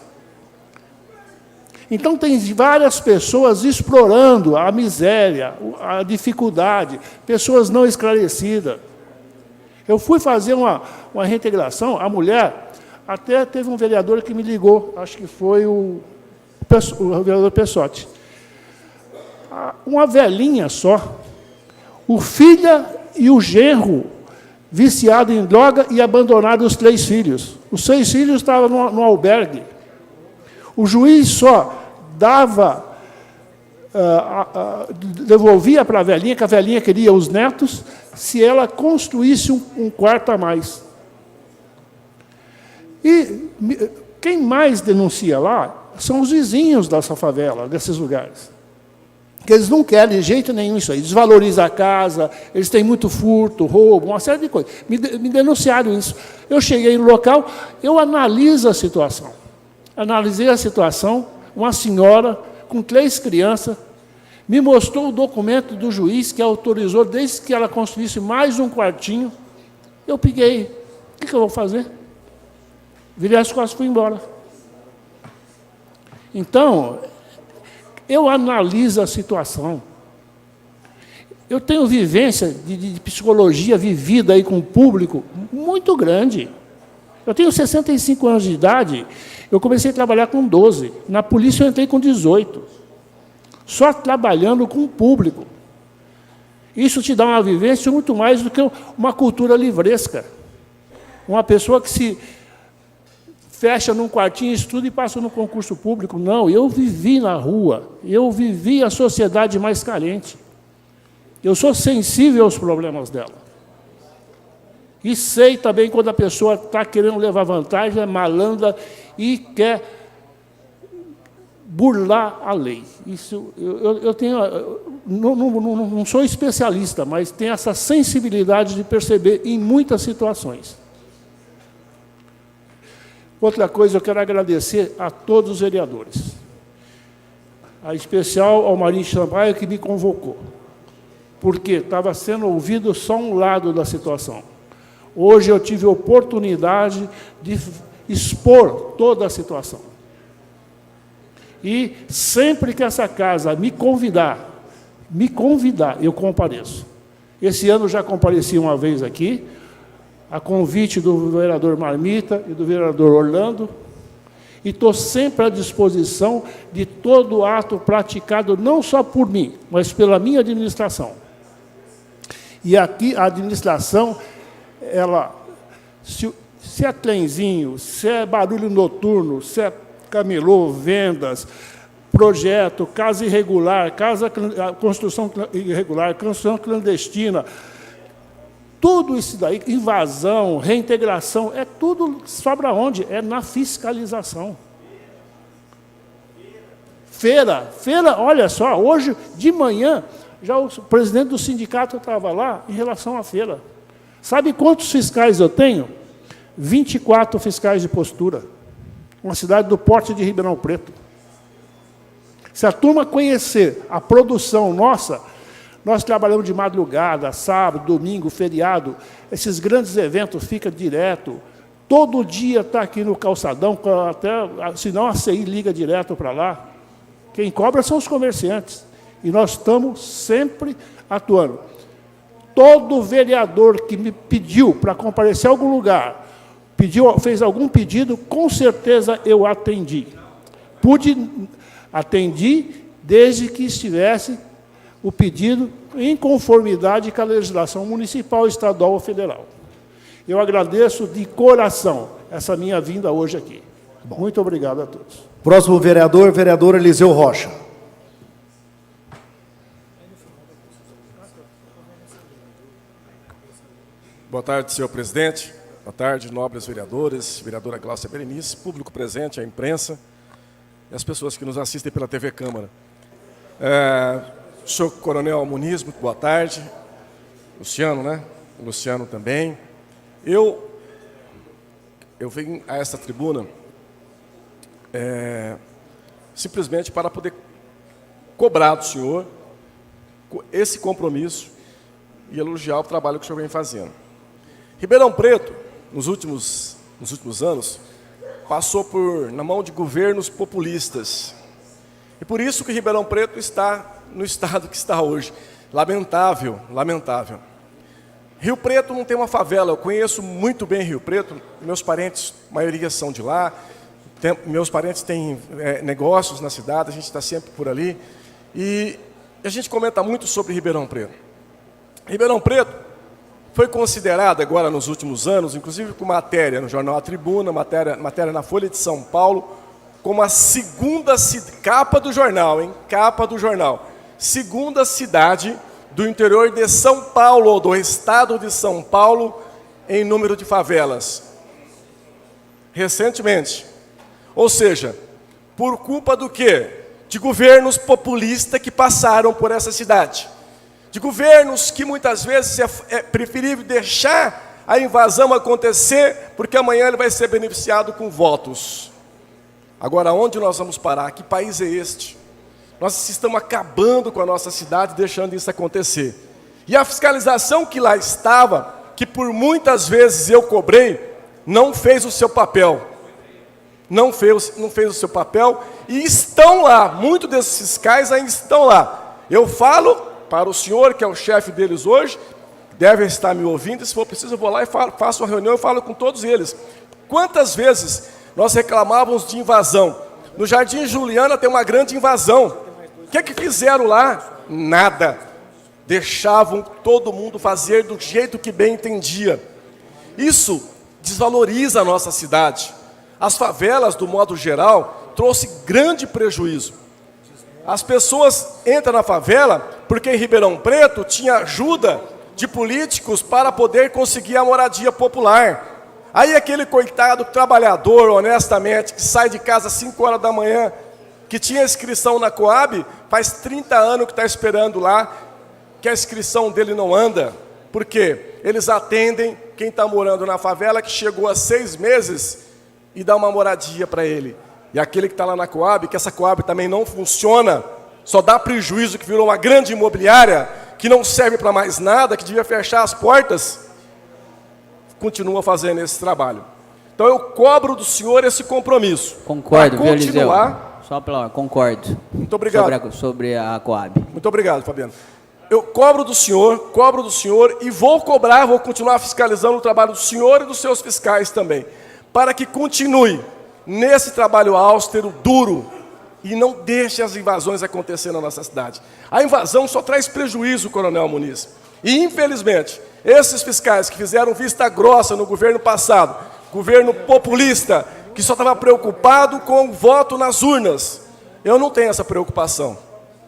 Então, tem várias pessoas explorando a miséria, a dificuldade, pessoas não esclarecidas. Eu fui fazer uma reintegração, a mulher, até teve um vereador que me ligou, acho que foi o vereador Pessotti. Uma velhinha só, o filho e o genro, viciado em droga e abandonado os 3 filhos. Os 6 filhos estavam no albergue. O juiz só dava, devolvia para a velhinha, que a velhinha queria os netos, se ela construísse um quarto a mais. E quem mais denuncia lá são os vizinhos dessa favela, desses lugares. Porque eles não querem de jeito nenhum isso aí. Desvalorizam a casa, eles têm muito furto, roubo, uma série de coisas. Me denunciaram isso. Eu cheguei no local, eu analiso a situação. Analisei a situação, uma senhora com 3 crianças, me mostrou o documento do juiz que autorizou, desde que ela construísse mais um quartinho. Eu peguei, o que eu vou fazer? Virei as costas e fui embora. Então, eu analiso a situação. Eu tenho vivência de psicologia vivida aí com o público muito grande. Eu tenho 65 anos de idade, eu comecei a trabalhar com 12. Na polícia eu entrei com 18. Só trabalhando com o público. Isso te dá uma vivência muito mais do que uma cultura livresca. Uma pessoa que se fecha num quartinho, estuda e passa no concurso público. Não, eu vivi na rua, eu vivi a sociedade mais carente. Eu sou sensível aos problemas dela. E sei também quando a pessoa está querendo levar vantagem, é malandra e quer burlar a lei. Isso, eu tenho, não sou especialista, mas tenho essa sensibilidade de perceber em muitas situações. Outra coisa, eu quero agradecer a todos os vereadores, a especial ao Marinho Sampaio, que me convocou. porque estava sendo ouvido só um lado da situação. Hoje eu tive a oportunidade de expor toda a situação. E sempre que essa casa me convidar, eu compareço. Esse ano já compareci uma vez aqui, a convite do vereador Marmita e do vereador Orlando, e estou sempre à disposição de todo ato praticado, não só por mim, mas pela minha administração. E aqui a administração, se é trenzinho, se é barulho noturno, se é camelô, vendas, projeto, casa irregular, construção irregular, construção clandestina, tudo isso daí, invasão, reintegração, é tudo, sobra onde? É na fiscalização. Feira, olha só, hoje de manhã, já o presidente do sindicato estava lá em relação à feira. Sabe quantos fiscais eu tenho? 24 fiscais de postura. Uma cidade do porte de Ribeirão Preto. Se a turma conhecer a produção nossa, nós trabalhamos de madrugada, sábado, domingo, feriado, esses grandes eventos ficam direto. Todo dia está aqui no calçadão, até, senão a CI liga direto para lá. Quem cobra são os comerciantes. E nós estamos sempre atuando. Todo vereador que me pediu para comparecer a algum lugar, fez algum pedido, com certeza eu atendi. Atendi desde que estivesse o pedido em conformidade com a legislação municipal, estadual ou federal. Eu agradeço de coração essa minha vinda hoje aqui. Muito obrigado a todos. Próximo vereador, vereador Eliseu Rocha. Boa tarde, senhor presidente. Boa tarde, nobres vereadores, vereadora Gláucia Berenice, público presente, a imprensa e as pessoas que nos assistem pela TV Câmara. Senhor Coronel Muniz, muito boa tarde. Luciano, né? Luciano também. Eu venho a essa tribuna simplesmente para poder cobrar do senhor esse compromisso e elogiar o trabalho que o senhor vem fazendo. Ribeirão Preto, nos últimos anos, passou na mão de governos populistas. E por isso que Ribeirão Preto está no estado que está hoje. Lamentável, lamentável. Rio Preto não tem uma favela, eu conheço muito bem Rio Preto, meus parentes, a maioria são de lá, meus parentes têm negócios na cidade, a gente está sempre por ali, e a gente comenta muito sobre Ribeirão Preto. Ribeirão Preto foi considerado agora nos últimos anos, inclusive com matéria no jornal A Tribuna, matéria na Folha de São Paulo, como a segunda capa do jornal, hein? Capa do jornal. Segunda cidade do interior de São Paulo, ou do estado de São Paulo, em número de favelas. Recentemente. Ou seja, por culpa do quê? De governos populistas que passaram por essa cidade. De governos que muitas vezes é preferível deixar a invasão acontecer, porque amanhã ele vai ser beneficiado com votos. Agora, onde nós vamos parar? Que país é este? Nós estamos acabando com a nossa cidade, deixando isso acontecer. E a fiscalização que lá estava, que por muitas vezes eu cobrei, não fez o seu papel. Não fez o seu papel, e estão lá, muitos desses fiscais ainda estão lá. Eu falo para o senhor, que é o chefe deles hoje, deve estar me ouvindo, e se for preciso eu vou lá e faço uma reunião e falo com todos eles. Quantas vezes nós reclamávamos de invasão? No Jardim Juliana tem uma grande invasão. O que fizeram lá? Nada. Deixavam todo mundo fazer do jeito que bem entendia. Isso desvaloriza a nossa cidade. As favelas, do modo geral, trouxe grande prejuízo. As pessoas entram na favela porque em Ribeirão Preto tinha ajuda de políticos para poder conseguir a moradia popular. Aí aquele coitado trabalhador, honestamente, que sai de casa às 5 horas da manhã, que tinha inscrição na Coab, faz 30 anos que está esperando lá, que a inscrição dele não anda. Por quê? Eles atendem quem está morando na favela, que chegou há 6 meses, e dá uma moradia para ele. E aquele que está lá na Coab, que essa Coab também não funciona, só dá prejuízo, que virou uma grande imobiliária, que não serve para mais nada, que devia fechar as portas, continua fazendo esse trabalho. Então eu cobro do senhor esse compromisso. Concordo, viu, Eliseu? Continuar. Só pela concordo. Muito obrigado. Sobre a Coab. Muito obrigado, Fabiano. Eu cobro do senhor e vou cobrar, vou continuar fiscalizando o trabalho do senhor e dos seus fiscais também, para que continue nesse trabalho austero, duro, e não deixe as invasões acontecer na nossa cidade. A invasão só traz prejuízo, Coronel Muniz. E, infelizmente, esses fiscais que fizeram vista grossa no governo passado, governo populista, que só estava preocupado com o voto nas urnas, eu não tenho essa preocupação.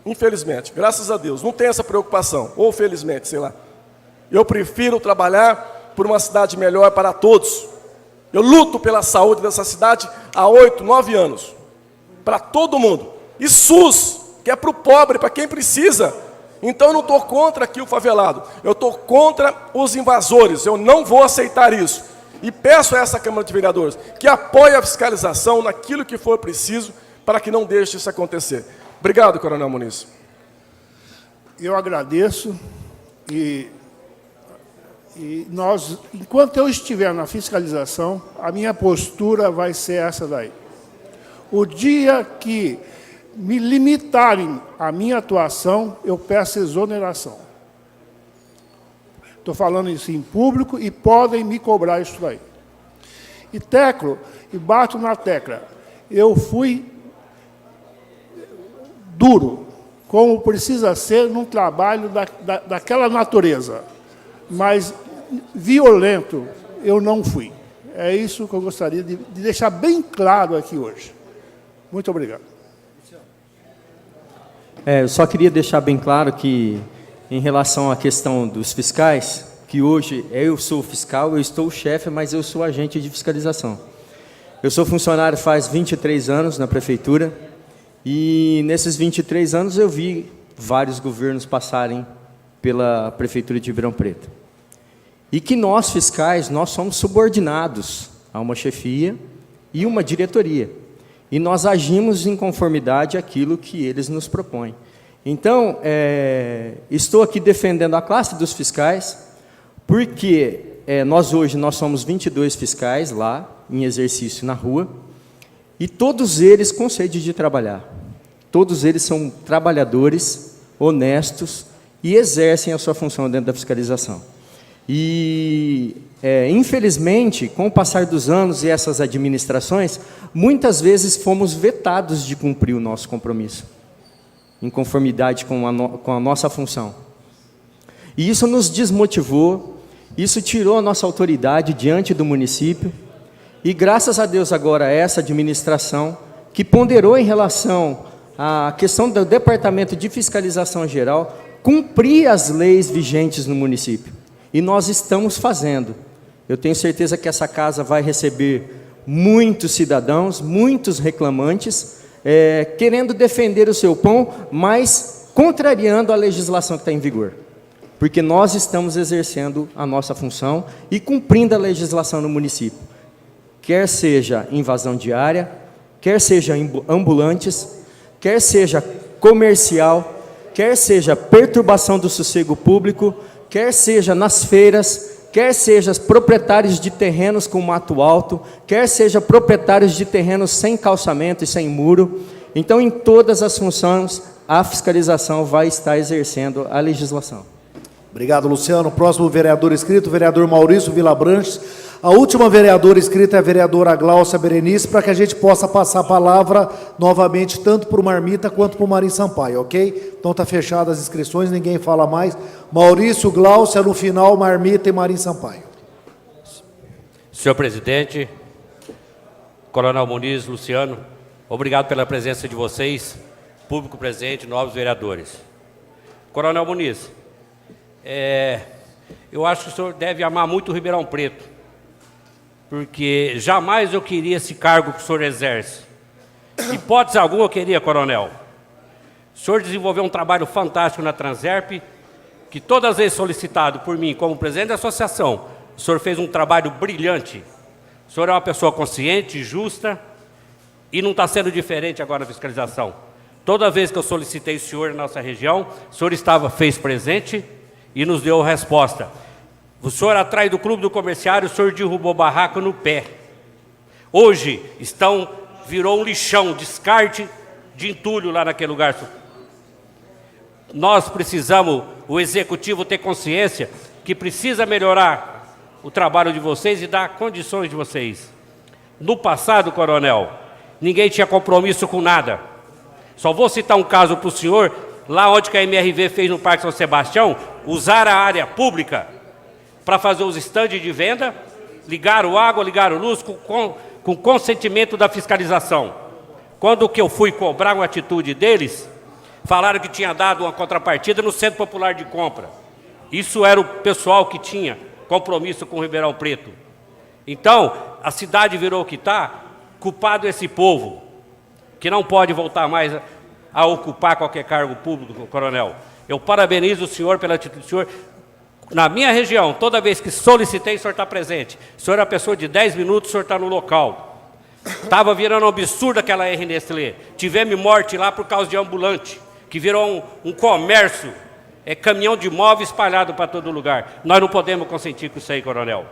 Infelizmente, graças a Deus, não tenho essa preocupação. Ou felizmente, sei lá. Eu prefiro trabalhar por uma cidade melhor para todos. Eu luto pela saúde dessa cidade há 8, 9 anos. Para todo mundo. E SUS, que é para o pobre, para quem precisa. Então eu não estou contra aqui o favelado. Eu estou contra os invasores. Eu não vou aceitar isso. E peço a essa Câmara de Vereadores que apoie a fiscalização naquilo que for preciso para que não deixe isso acontecer. Obrigado, Coronel Muniz. Eu agradeço e nós, enquanto eu estiver na fiscalização, a minha postura vai ser essa daí. O dia que me limitarem a minha atuação, eu peço exoneração. Estou falando isso em público e podem me cobrar isso daí. E teclo, e bato na tecla, eu fui duro, como precisa ser num trabalho daquela natureza, mas violento eu não fui. É isso que eu gostaria de deixar bem claro aqui hoje. Muito obrigado. Eu só queria deixar bem claro que, em relação à questão dos fiscais, que hoje eu sou fiscal, eu estou chefe, mas eu sou agente de fiscalização. Eu sou funcionário faz 23 anos na prefeitura, e nesses 23 anos eu vi vários governos passarem pela prefeitura de Ribeirão Preto. E que nós, fiscais, nós somos subordinados a uma chefia e uma diretoria. E nós agimos em conformidade àquilo que eles nos propõem. Então, estou aqui defendendo a classe dos fiscais, porque nós somos 22 fiscais lá, em exercício na rua, e todos eles com sede de trabalhar. Todos eles são trabalhadores, honestos, e exercem a sua função dentro da fiscalização. E, infelizmente, com o passar dos anos e essas administrações, muitas vezes fomos vetados de cumprir o nosso compromisso, em conformidade com a nossa função. E isso nos desmotivou, isso tirou a nossa autoridade diante do município, e graças a Deus agora essa administração, que ponderou em relação à questão do Departamento de Fiscalização Geral, cumprir as leis vigentes no município. E nós estamos fazendo. Eu tenho certeza que essa casa vai receber muitos cidadãos, muitos reclamantes, querendo defender o seu pão, mas contrariando a legislação que está em vigor. Porque nós estamos exercendo a nossa função e cumprindo a legislação no município. Quer seja invasão diária, quer seja ambulantes, quer seja comercial, quer seja perturbação do sossego público, quer seja nas feiras, quer seja proprietários de terrenos com mato alto, quer seja proprietários de terrenos sem calçamento e sem muro. Então, em todas as funções, a fiscalização vai estar exercendo a legislação. Obrigado, Luciano. Próximo vereador inscrito, vereador Maurício Vilabranches. A última vereadora inscrita é a vereadora Gláucia Berenice, para que a gente possa passar a palavra novamente, tanto para o Marmita quanto para o Marim Sampaio, ok? Então está fechadas as inscrições, ninguém fala mais. Maurício, Gláucia, no final, Marmita e Marim Sampaio. Senhor presidente, Coronel Muniz, Luciano, obrigado pela presença de vocês, público presente, novos vereadores. Coronel Muniz, eu acho que o senhor deve amar muito o Ribeirão Preto, porque jamais eu queria esse cargo que o senhor exerce. Hipótese alguma eu queria, coronel. O senhor desenvolveu um trabalho fantástico na Transerp, que todas as vezes solicitado por mim como presidente da associação, o senhor fez um trabalho brilhante. O senhor é uma pessoa consciente, justa, e não está sendo diferente agora na fiscalização. Toda vez que eu solicitei o senhor na nossa região, o senhor fez presente e nos deu resposta. O senhor atrás do Clube do Comerciário, o senhor derrubou barraco no pé. Hoje virou um lixão, descarte de entulho lá naquele lugar. Nós precisamos, o executivo ter consciência que precisa melhorar o trabalho de vocês e dar condições de vocês. No passado, coronel, ninguém tinha compromisso com nada. Só vou citar um caso para o senhor, lá onde que a MRV fez no Parque São Sebastião, usar a área pública para fazer os estandes de venda, ligaram água, ligaram luz, com consentimento da fiscalização. Quando que eu fui cobrar uma atitude deles, falaram que tinha dado uma contrapartida no Centro Popular de Compra. Isso era o pessoal que tinha compromisso com Ribeirão Preto. Então, a cidade virou o que está, culpado esse povo, que não pode voltar mais a ocupar qualquer cargo público, coronel. Eu parabenizo o senhor pela atitude do senhor. Na minha região, toda vez que solicitei, o senhor está presente. O senhor é uma pessoa de 10 minutos, o senhor está no local. Estava virando um absurdo aquela R Nestlé. Tivemos morte lá por causa de ambulante, que virou um comércio, caminhão de móveis espalhado para todo lugar. Nós não podemos consentir com isso aí, coronel.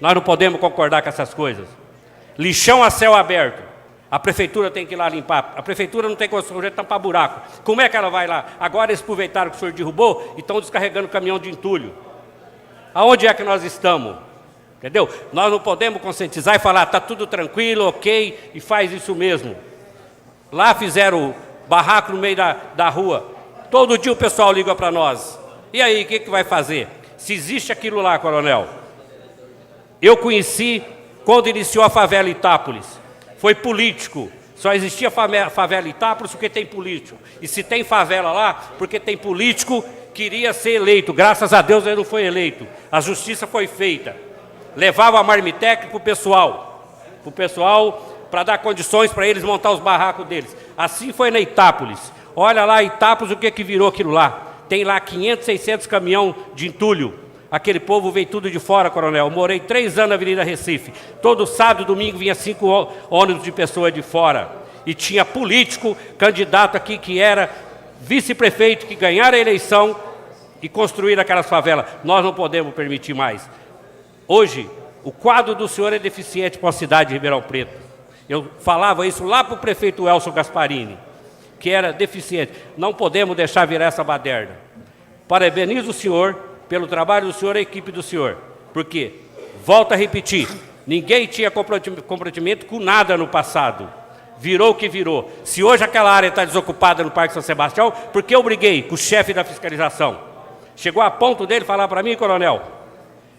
Nós não podemos concordar com essas coisas. Lixão a céu aberto. A prefeitura tem que ir lá limpar. A prefeitura não tem condição de tampar buraco. Como é que ela vai lá? Agora eles aproveitaram que o senhor derrubou e estão descarregando caminhão de entulho. Aonde é que nós estamos? Entendeu? Nós não podemos conscientizar e falar, está tudo tranquilo, ok, e faz isso mesmo. Lá fizeram barraco no meio da rua. Todo dia o pessoal liga para nós. E aí, o que vai fazer? Se existe aquilo lá, coronel. Eu conheci quando iniciou a favela Itápolis. Foi político. Só existia favela Itápolis porque tem político. E se tem favela lá, porque tem político que queria ser eleito. Graças a Deus ele não foi eleito. A justiça foi feita. Levava a marmiteca para o pessoal. Para dar condições para eles montar os barracos deles. Assim foi na Itápolis. Olha lá, Itápolis, o que virou aquilo lá. Tem lá 500, 600 caminhão de entulho. Aquele povo veio tudo de fora, coronel. Eu morei 3 anos na Avenida Recife. Todo sábado e domingo vinha 5 ônibus de pessoas de fora. E tinha político, candidato aqui que era vice-prefeito, que ganharam a eleição e construíram aquelas favelas. Nós não podemos permitir mais. Hoje, o quadro do senhor é deficiente para a cidade de Ribeirão Preto. Eu falava isso lá para o prefeito Elson Gasparini, que era deficiente. Não podemos deixar virar essa baderna. Parabenizo o senhor pelo trabalho do senhor e a equipe do senhor. Porque, volto a repetir, ninguém tinha comprometimento com nada no passado. Virou o que virou. Se hoje aquela área está desocupada no Parque São Sebastião, por que eu briguei com o chefe da fiscalização? Chegou a ponto dele falar para mim, coronel,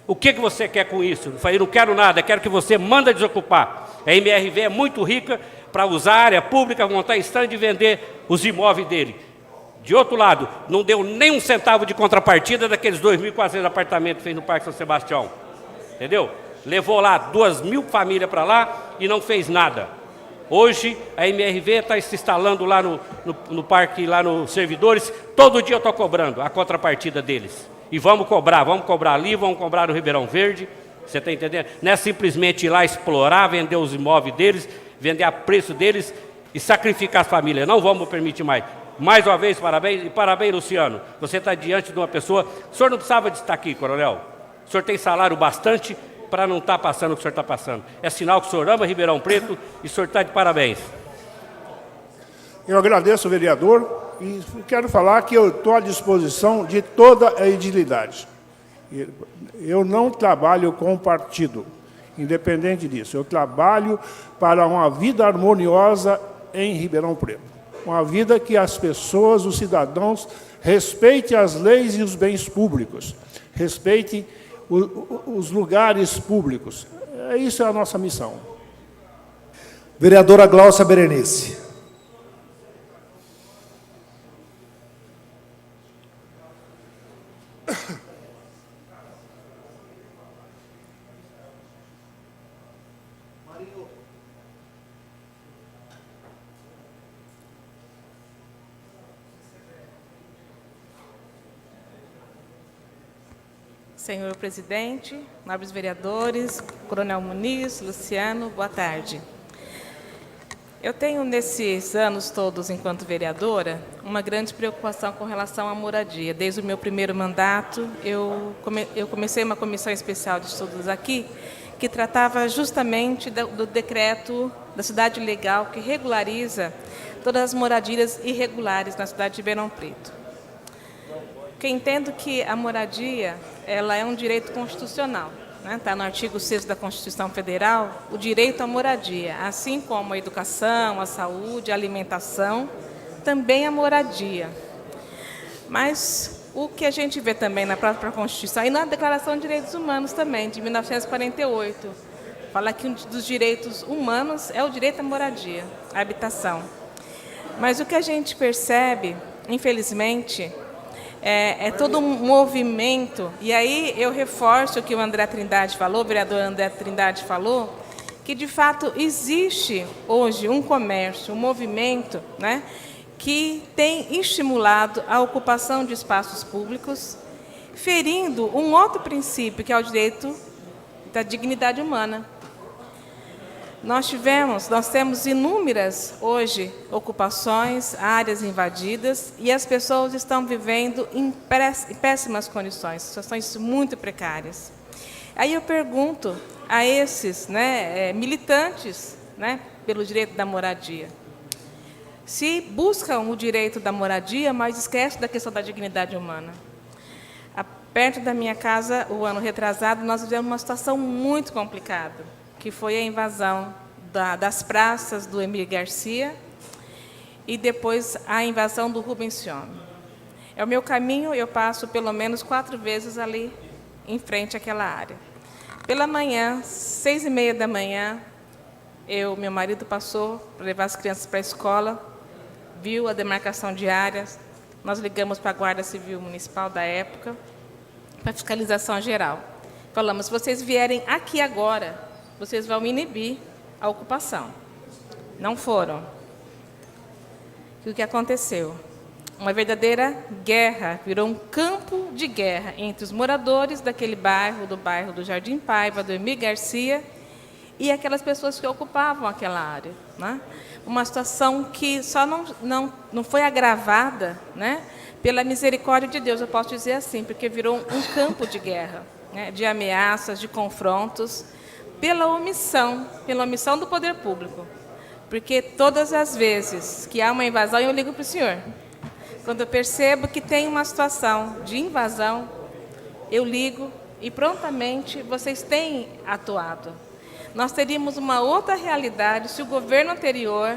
o que você quer com isso? Eu falei, não quero nada, quero que você manda desocupar. A MRV é muito rica para usar a área pública, montar stand e vender os imóveis dele. De outro lado, não deu nem um centavo de contrapartida daqueles 2.400 apartamentos que fez no Parque São Sebastião. Entendeu? Levou lá 2.000 famílias para lá e não fez nada. Hoje, a MRV está se instalando lá no parque, lá nos servidores. Todo dia eu estou cobrando a contrapartida deles. E vamos cobrar ali, vamos cobrar no Ribeirão Verde. Você está entendendo? Não é simplesmente ir lá explorar, vender os imóveis deles, vender a preço deles e sacrificar as famílias. Não vamos permitir mais. Mais uma vez, parabéns. E parabéns, Luciano. Você está diante de uma pessoa... O senhor não precisava de estar aqui, coronel. O senhor tem salário bastante para não estar passando o que o senhor está passando. É sinal que o senhor ama Ribeirão Preto e o senhor está de parabéns. Eu agradeço, vereador, e quero falar que eu estou à disposição de toda a edilidade. Eu não trabalho com partido, independente disso. Eu trabalho para uma vida harmoniosa em Ribeirão Preto. Uma vida que as pessoas, os cidadãos, respeitem as leis e os bens públicos, respeitem os lugares públicos. Isso é a nossa missão. Vereadora Gláucia Berenice. Senhor presidente, nobres vereadores, Coronel Muniz, Luciano, boa tarde. Eu tenho, nesses anos todos, enquanto vereadora, uma grande preocupação com relação à moradia. Desde o meu primeiro mandato, eu comecei uma comissão especial de estudos aqui, que tratava justamente do decreto da cidade legal, que regulariza todas as moradias irregulares na cidade de Ribeirão Preto. Porque entendo que a moradia ela é um direito constitucional. Está no artigo 6º da Constituição Federal, o direito à moradia, assim como a educação, a saúde, a alimentação, também a moradia. Mas o que a gente vê também na própria Constituição, e na Declaração de Direitos Humanos também, de 1948, fala que um dos direitos humanos é o direito à moradia, à habitação. Mas o que a gente percebe, infelizmente, é todo um movimento, e aí eu reforço o que o André Trindade falou, o vereador André Trindade falou, que de fato existe hoje um comércio, um movimento, né, que tem estimulado a ocupação de espaços públicos, ferindo um outro princípio, que é o direito da dignidade humana. Nós temos inúmeras, hoje, ocupações, áreas invadidas, e as pessoas estão vivendo em péssimas condições, situações muito precárias. Aí eu pergunto a esses militantes pelo direito da moradia, se buscam o direito da moradia, mas esquecem da questão da dignidade humana. Perto da minha casa, o ano retrasado, nós vivemos uma situação muito complicada, que foi a invasão das praças do Emílio Garcia e depois a invasão do Rubens Ciome. É o meu caminho, eu passo pelo menos 4 vezes ali em frente àquela área. Pela manhã, 6h30 da manhã, meu marido passou para levar as crianças para a escola, viu a demarcação de áreas, nós ligamos para a Guarda Civil Municipal da época, para fiscalização geral. Falamos, se vocês vierem aqui agora, vocês vão inibir a ocupação. Não foram. E o que aconteceu? Uma verdadeira guerra, virou um campo de guerra entre os moradores daquele bairro do Jardim Paiva, do Emílio Garcia, e aquelas pessoas que ocupavam aquela área. Né? Uma situação que só não foi agravada, né, pela misericórdia de Deus, eu posso dizer assim, porque virou um campo de guerra, né, de ameaças, de confrontos, pela omissão do poder público. Porque todas as vezes que há uma invasão, eu ligo para o senhor. Quando eu percebo que tem uma situação de invasão, eu ligo e prontamente vocês têm atuado. Nós teríamos uma outra realidade se o governo anterior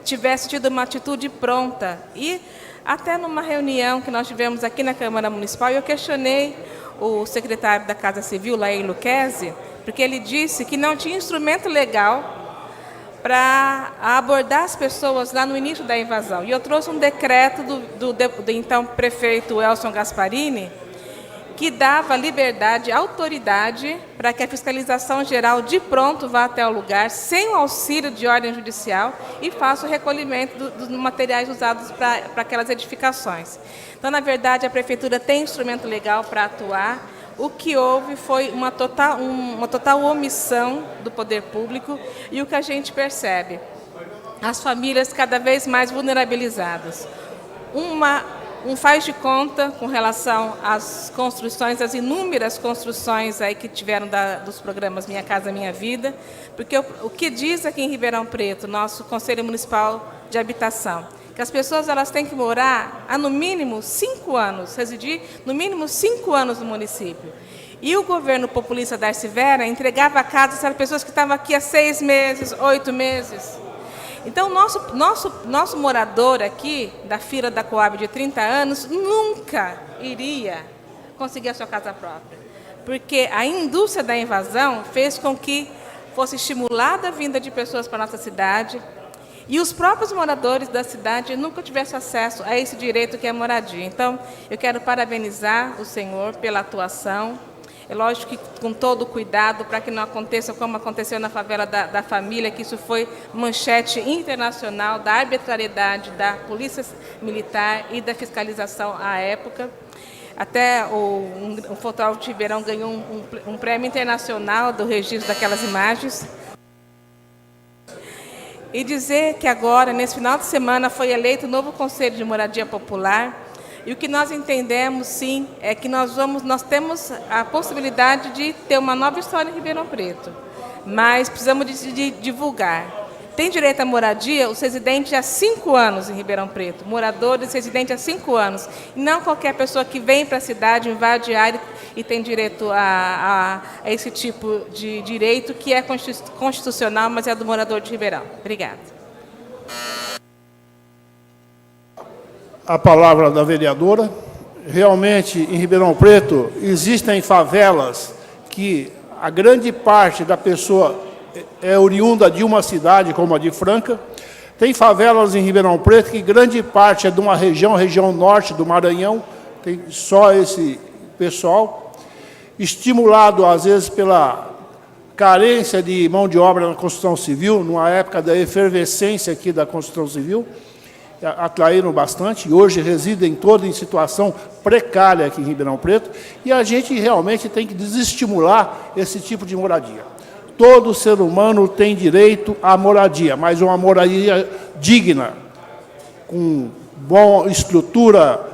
tivesse tido uma atitude pronta. E até numa reunião que nós tivemos aqui na Câmara Municipal, eu questionei o secretário da Casa Civil, Laí Luquezzi, porque ele disse que não tinha instrumento legal para abordar as pessoas lá no início da invasão. E eu trouxe um decreto do então prefeito Elson Gasparini, que dava liberdade, autoridade, para que a fiscalização geral de pronto vá até o lugar, sem o auxílio de ordem judicial, e faça o recolhimento dos materiais usados para aquelas edificações. Então, na verdade, a Prefeitura tem instrumento legal para atuar. O que houve foi uma total omissão do poder público, e o que a gente percebe, as famílias cada vez mais vulnerabilizadas. Um faz de conta com relação às construções, às inúmeras construções aí que tiveram dos programas Minha Casa Minha Vida, porque o que diz aqui em Ribeirão Preto, nosso Conselho Municipal de Habitação, que as pessoas elas têm que morar há no mínimo 5 anos, residir no mínimo 5 anos no município. E o governo populista da Darcy Vera entregava casas para pessoas que estavam aqui há 6 meses, 8 meses. Então, nosso morador aqui, da fila da Coab de 30 anos, nunca iria conseguir a sua casa própria. Porque a indústria da invasão fez com que fosse estimulada a vinda de pessoas para a nossa cidade, e os próprios moradores da cidade nunca tivessem acesso a esse direito que é a moradia. Então, eu quero parabenizar o senhor pela atuação. É lógico que com todo o cuidado para que não aconteça como aconteceu na favela da Família, que isso foi manchete internacional da arbitrariedade da Polícia Militar e da fiscalização à época. Até o fotógrafo de Ribeirão ganhou um prêmio internacional do registro daquelas imagens. e dizer que agora, nesse final de semana, foi eleito o novo Conselho de Moradia Popular. E o que nós entendemos, sim, é que nós temos a possibilidade de ter uma nova história em Ribeirão Preto, mas precisamos de divulgar. Tem direito à moradia os residentes há 5 anos em Ribeirão Preto, moradores residentes há 5 anos. E não qualquer pessoa que vem para a cidade, invade a área e tem direito a esse tipo de direito que é constitucional, mas é do morador de Ribeirão. Obrigada. A palavra da vereadora. Realmente, em Ribeirão Preto, existem favelas que a grande parte da pessoa é oriunda de uma cidade, como a de Franca. Tem favelas em Ribeirão Preto que grande parte é de uma região norte do Maranhão, tem só esse pessoal, estimulado às vezes pela carência de mão de obra na construção civil, numa época da efervescência aqui da construção civil, atraíram bastante, e hoje residem todos em situação precária aqui em Ribeirão Preto, e a gente realmente tem que desestimular esse tipo de moradia. Todo ser humano tem direito à moradia, mas uma moradia digna, com boa estrutura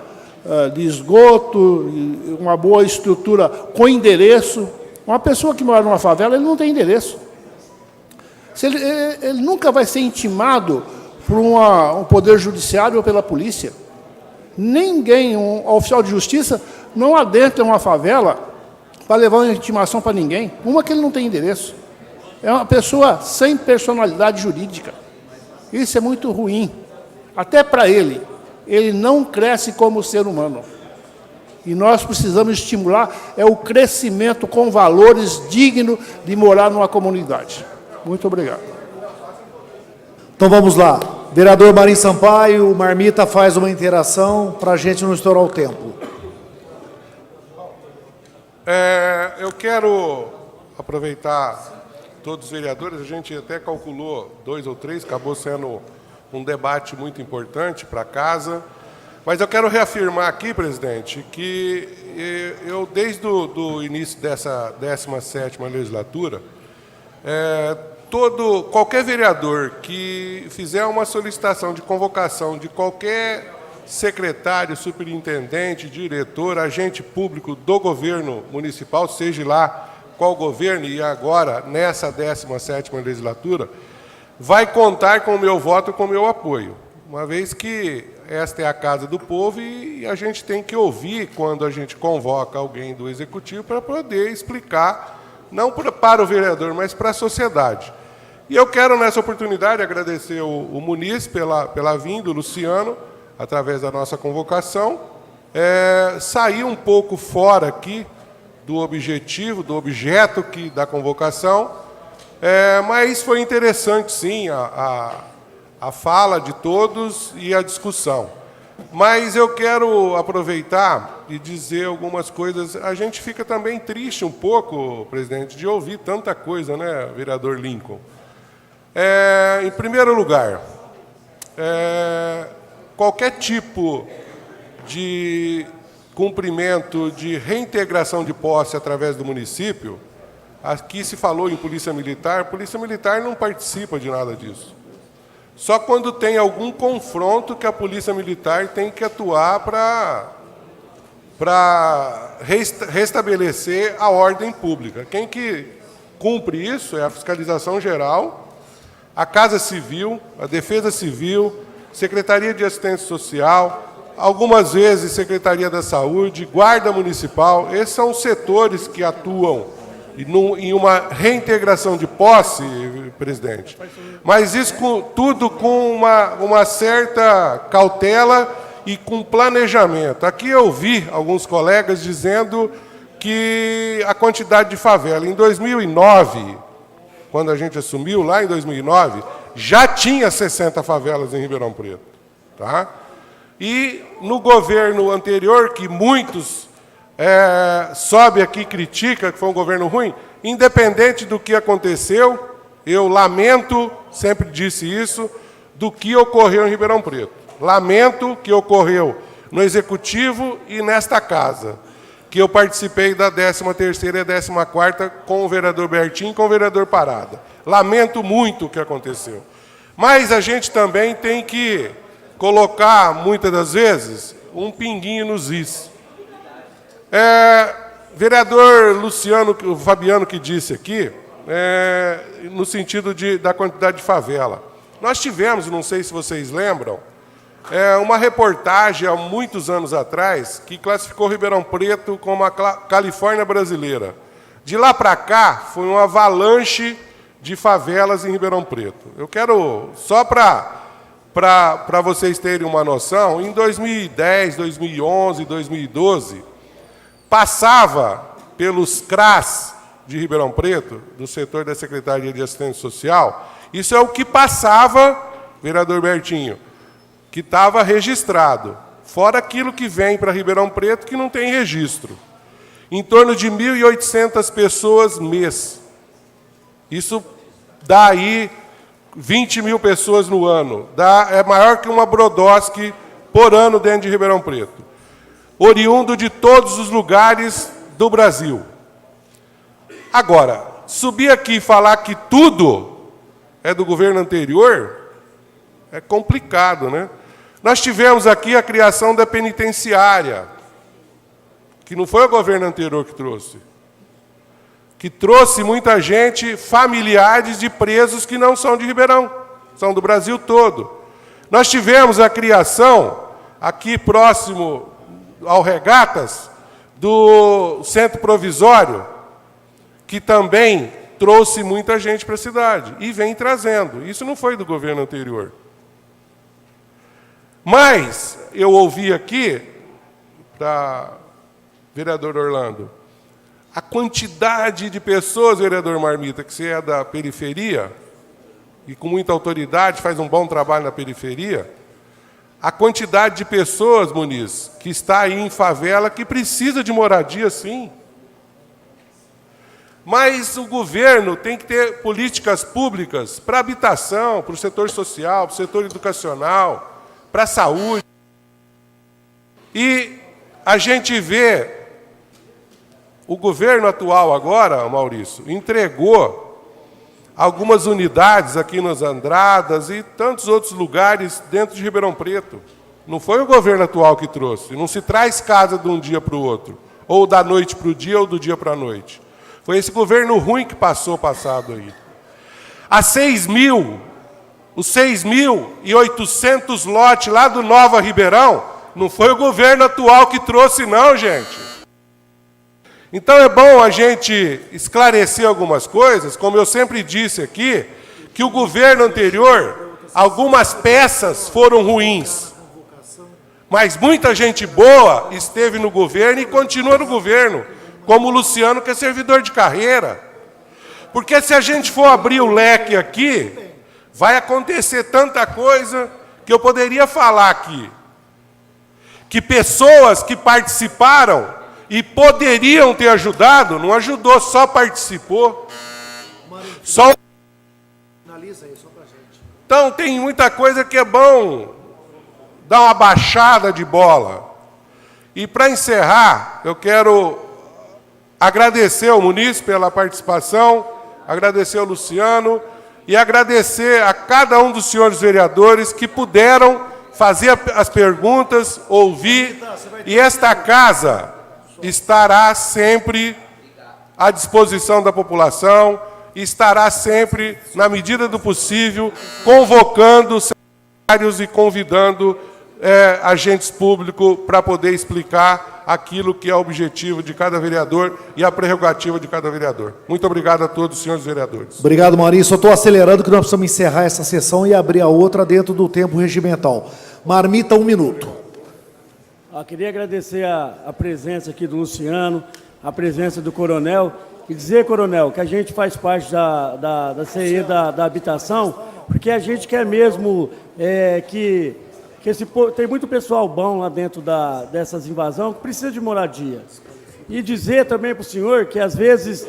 de esgoto, uma boa estrutura com endereço. Uma pessoa que mora numa favela, ele não tem endereço. Ele nunca vai ser intimado por um poder judiciário ou pela polícia. Ninguém, um oficial de justiça, não adentra uma favela para levar uma intimação para ninguém. Uma que ele não tem endereço. É uma pessoa sem personalidade jurídica. Isso é muito ruim. Até para ele. Ele não cresce como ser humano. E nós precisamos estimular o crescimento com valores dignos de morar numa comunidade. Muito obrigado. Então vamos lá. Vereador Marinho Sampaio, o Marmita faz uma interação para a gente não estourar o tempo. Eu quero aproveitar todos os vereadores, a gente até calculou 2 ou 3, acabou sendo um debate muito importante para a casa, mas eu quero reafirmar aqui, presidente, que eu, desde o início dessa 17ª legislatura, qualquer vereador que fizer uma solicitação de convocação de qualquer secretário, superintendente, diretor, agente público do governo municipal, seja lá qual governo, e agora, nessa 17ª legislatura, vai contar com o meu voto, com o meu apoio, uma vez que esta é a casa do povo e a gente tem que ouvir quando a gente convoca alguém do Executivo para poder explicar, não para o vereador, mas para a sociedade. E eu quero, nessa oportunidade, agradecer o Muniz pela vinda, o Luciano, através da nossa convocação, sair um pouco fora aqui do objetivo, do objeto da convocação, mas foi interessante, sim, a fala de todos e a discussão. Mas eu quero aproveitar e dizer algumas coisas. A gente fica também triste um pouco, presidente, de ouvir tanta coisa, né, vereador Lincoln? Em primeiro lugar, qualquer tipo de cumprimento de reintegração de posse através do município, aqui se falou em polícia militar não participa de nada disso. Só quando tem algum confronto que a polícia militar tem que atuar para restabelecer a ordem pública. Quem que cumpre isso é a Fiscalização Geral, a Casa Civil, a Defesa Civil, Secretaria de Assistência Social, algumas vezes Secretaria da Saúde, Guarda Municipal. Esses são os setores que atuam em uma reintegração de posse, presidente. Mas isso tudo com uma certa cautela e com planejamento. Aqui eu vi alguns colegas dizendo que a quantidade de favela, em 2009, quando a gente assumiu, lá em 2009, já tinha 60 favelas em Ribeirão Preto. Tá? E no governo anterior, que muitos sobe aqui e critica, que foi um governo ruim, independente do que aconteceu, eu lamento, sempre disse isso, do que ocorreu em Ribeirão Preto. Lamento que ocorreu no Executivo e nesta casa, que eu participei da 13ª e 14ª com o vereador Bertinho e com o vereador Parada. Lamento muito o que aconteceu. Mas a gente também tem que colocar, muitas das vezes, um pinguinho nos is. Vereador Luciano, o Fabiano que disse aqui, no sentido da quantidade de favela. Nós tivemos, não sei se vocês lembram, uma reportagem há muitos anos atrás que classificou Ribeirão Preto como a Califórnia brasileira. De lá para cá, foi uma avalanche de favelas em Ribeirão Preto. Eu quero, só para vocês terem uma noção, em 2010, 2011, 2012, passava pelos CRAS de Ribeirão Preto, do setor da Secretaria de Assistência Social, isso é o que passava, vereador Bertinho, que estava registrado, fora aquilo que vem para Ribeirão Preto que não tem registro. Em torno de 1.800 pessoas mês. Isso dá aí 20 mil pessoas no ano. É maior que uma Brodowski por ano dentro de Ribeirão Preto. Oriundo de todos os lugares do Brasil. Agora, subir aqui e falar que tudo é do governo anterior é complicado, né? Nós tivemos aqui a criação da penitenciária, que não foi o governo anterior que trouxe muita gente, familiares de presos que não são de Ribeirão, são do Brasil todo. Nós tivemos a criação, aqui próximo ao Regatas, do centro provisório, que também trouxe muita gente para a cidade, e vem trazendo. Isso não foi do governo anterior. Mas eu ouvi aqui, para vereador Orlando, a quantidade de pessoas, vereador Marmita, que você é da periferia, e com muita autoridade faz um bom trabalho na periferia, a quantidade de pessoas, Muniz, que está aí em favela, que precisa de moradia, sim. Mas o governo tem que ter políticas públicas para habitação, para o setor social, para o setor educacional, para a saúde. E a gente vê o governo atual agora, Maurício, entregou algumas unidades aqui nas Andradas e tantos outros lugares dentro de Ribeirão Preto. Não foi o governo atual que trouxe. Não se traz casa de um dia para o outro, ou da noite para o dia, ou do dia para a noite. Foi esse governo ruim que passado aí. Os 6.800 lotes lá do Nova Ribeirão, não foi o governo atual que trouxe, não, gente. Então é bom a gente esclarecer algumas coisas, como eu sempre disse aqui, que o governo anterior, algumas peças foram ruins, mas muita gente boa esteve no governo e continua no governo, como o Luciano, que é servidor de carreira. Porque se a gente for abrir o leque aqui, vai acontecer tanta coisa que eu poderia falar aqui. Que pessoas que participaram e poderiam ter ajudado, não ajudou, só participou. Só... Finaliza aí, só pra gente. Então, tem muita coisa que é bom dar uma baixada de bola. E, para encerrar, eu quero agradecer ao Muniz pela participação, agradecer ao Luciano e agradecer a cada um dos senhores vereadores que puderam fazer as perguntas, ouvir, e esta casa estará sempre à disposição da população, estará sempre, na medida do possível, convocando secretários e convidando agentes públicos para poder explicar aquilo que é o objetivo de cada vereador e a prerrogativa de cada vereador. Muito obrigado a todos, senhores vereadores. Obrigado, Maurício. Eu estou acelerando que nós precisamos encerrar essa sessão e abrir a outra dentro do tempo regimental. Marmita, 1 minuto. Queria agradecer a presença aqui do Luciano, a presença do Coronel, e dizer, Coronel, que a gente faz parte da CE da habitação, porque a gente quer mesmo que tem muito pessoal bom lá dentro dessas invasões que precisa de moradia. E dizer também para o senhor que, às vezes,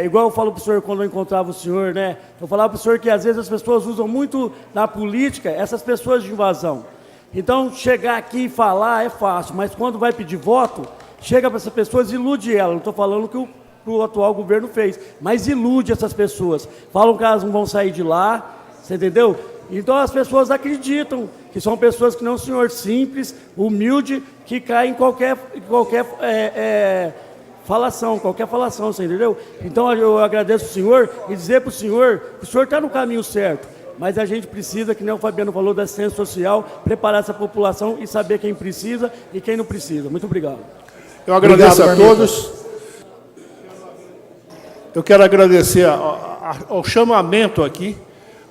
igual eu falo para o senhor quando eu encontrava o senhor, né? Eu falava para o senhor que, às vezes, as pessoas usam muito na política essas pessoas de invasão. Então, chegar aqui e falar é fácil, mas quando vai pedir voto, chega para essas pessoas e ilude elas. Não estou falando que o atual governo fez, mas ilude essas pessoas. Falam que elas não vão sair de lá, Você entendeu? Então as pessoas acreditam que são pessoas que não, um senhor simples, humilde, que cai em qualquer falação, você entendeu? Então eu agradeço o senhor e dizer para o senhor que o senhor está no caminho certo, mas a gente precisa, que nem o Fabiano falou, da assistência social, preparar essa população e saber quem precisa e quem não precisa. Muito obrigado. Eu agradeço a todos. Eu quero agradecer ao chamamento aqui,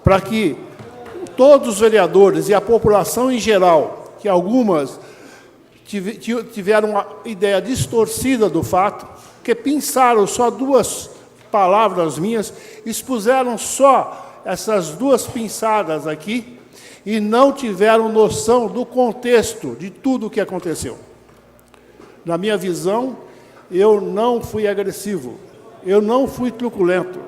para que todos os vereadores e a população em geral, que algumas tiveram uma ideia distorcida do fato, que pensaram só duas palavras minhas, expuseram só essas duas pinçadas aqui e não tiveram noção do contexto de tudo o que aconteceu. Na minha visão, eu não fui agressivo, eu não fui truculento.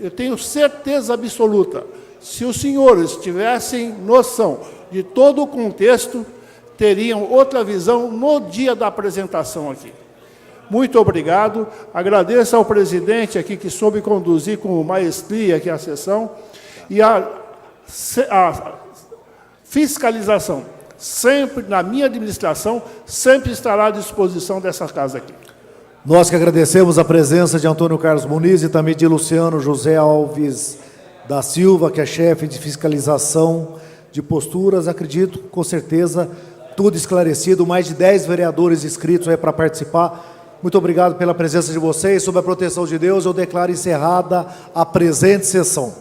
Eu tenho certeza absoluta, se os senhores tivessem noção de todo o contexto, teriam outra visão no dia da apresentação aqui. Muito obrigado. Agradeço ao presidente aqui que soube conduzir com maestria aqui a sessão e a fiscalização, sempre na minha administração, sempre estará à disposição dessa casa aqui. Nós que agradecemos a presença de Antônio Carlos Muniz e também de Luciano José Alves da Silva, que é chefe de fiscalização de posturas. Acredito, com certeza, tudo esclarecido. Mais de 10 vereadores inscritos aí para participar. Muito obrigado pela presença de vocês. Sob a proteção de Deus, eu declaro encerrada a presente sessão.